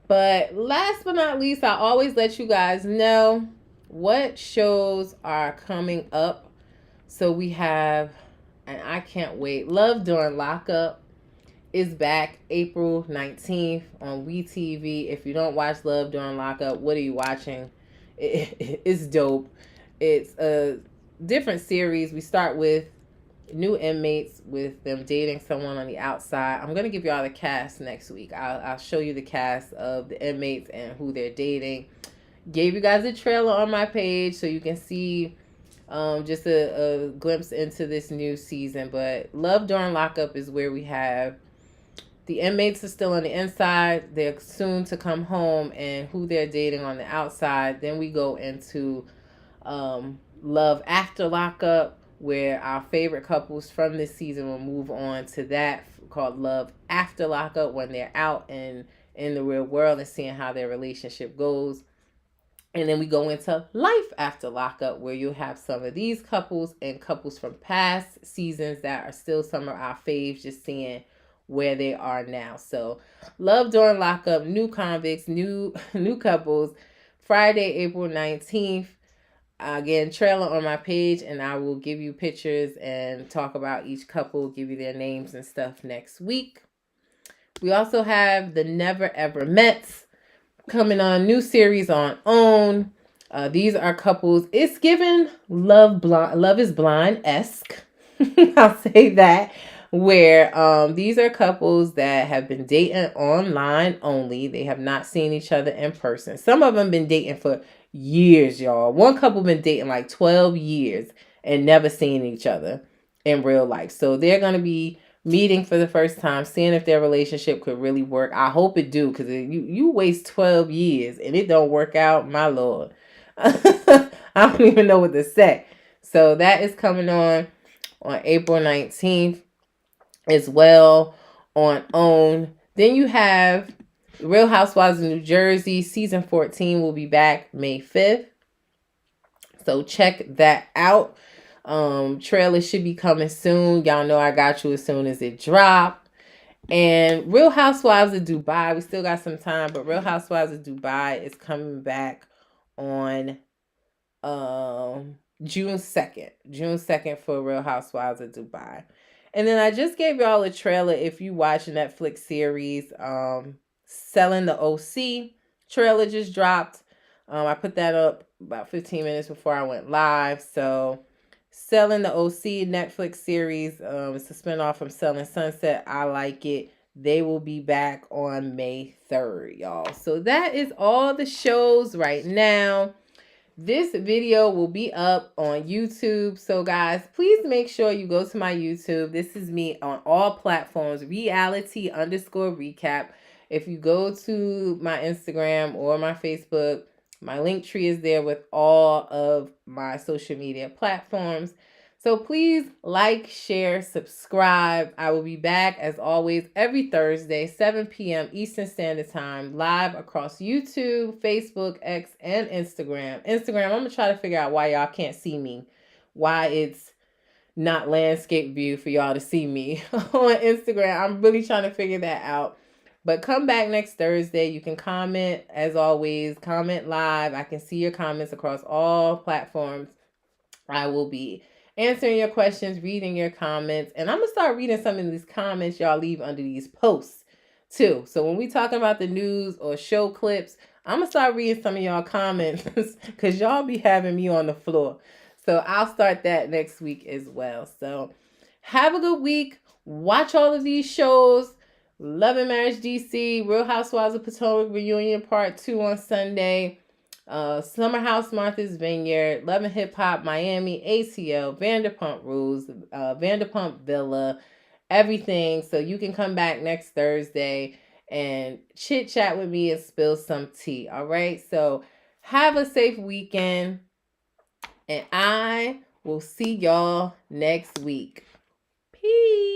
But last but not least, I always let you guys know what shows are coming up. So we have, and I can't wait, Love During Lockup is back April 19th on WeTV. If you don't watch Love During Lockup, what are you watching? It's dope. It's a different series. We start with new inmates with them dating someone on the outside. I'm going to give y'all the cast next week. I'll show you the cast of the inmates and who they're dating. Gave you guys a trailer on my page so you can see just a glimpse into this new season. But Love During Lockup is where we have the inmates are still on the inside. They're soon to come home and who they're dating on the outside. Then we go into Love After Lockup, where our favorite couples from this season will move on to that, called Love After Lockup, when they're out and in the real world and seeing how their relationship goes. And then we go into Life After Lockup, where you'll have some of these couples and couples from past seasons that are still some of our faves, just seeing where they are now. So Love During Lockup, new convicts, new couples, Friday, April 19th. Again, trailer on my page, and I will give you pictures and talk about each couple, give you their names and stuff next week. We also have The Never Ever Mets coming on, new series on OWN. These are couples. It's given Love is Blind-esque. I'll say that. Where these are couples that have been dating online only. They have not seen each other in person. Some of them been dating for years, y'all. One couple been dating like 12 years and never seen each other in real life. So they're going to be meeting for the first time, seeing if their relationship could really work. I hope it do, because you waste 12 years and it don't work out, my lord. I don't even know what to say. So that is coming on April 19th as well on OWN. Then you have Real Housewives of New Jersey. Season 14 will be back May 5th. So check that out. Trailer should be coming soon. Y'all know I got you as soon as it dropped. And Real Housewives of Dubai, we still got some time, but Real Housewives of Dubai is coming back on June 2nd. June 2nd for Real Housewives of Dubai. And then I just gave y'all a trailer if you watch a Netflix series, Selling the OC. Trailer just dropped. I put that up about 15 minutes before I went live. So Selling the OC Netflix series, it's a spinoff from Selling Sunset. I like it. They will be back on May 3rd, y'all. So that is all the shows right now. This video will be up on YouTube. So guys, please make sure you go to my YouTube. This is me on all platforms, Reality_recap. If you go to my Instagram or my Facebook, my link tree is there with all of my social media platforms. So please like, share, subscribe. I will be back as always every Thursday, 7 p.m. Eastern Standard Time, live across YouTube, Facebook, X, and Instagram. Instagram, I'm going to try to figure out why y'all can't see me, why it's not landscape view for y'all to see me on Instagram. I'm really trying to figure that out. But come back next Thursday. You can comment, as always, comment live. I can see your comments across all platforms. I will be answering your questions, reading your comments, and I'm going to start reading some of these comments y'all leave under these posts too. So when we talking about the news or show clips, I'm going to start reading some of y'all comments because y'all be having me on the floor. So I'll start that next week as well. So have a good week. Watch all of these shows. Love and Marriage DC, Real Housewives of Potomac Reunion Part 2 on Sunday. Summer House Martha's Vineyard, Love and Hip Hop Miami, ATL, Vanderpump Rules, Vanderpump Villa, everything. So you can come back next Thursday and chit chat with me and spill some tea. All right. So have a safe weekend, and I will see y'all next week. Peace.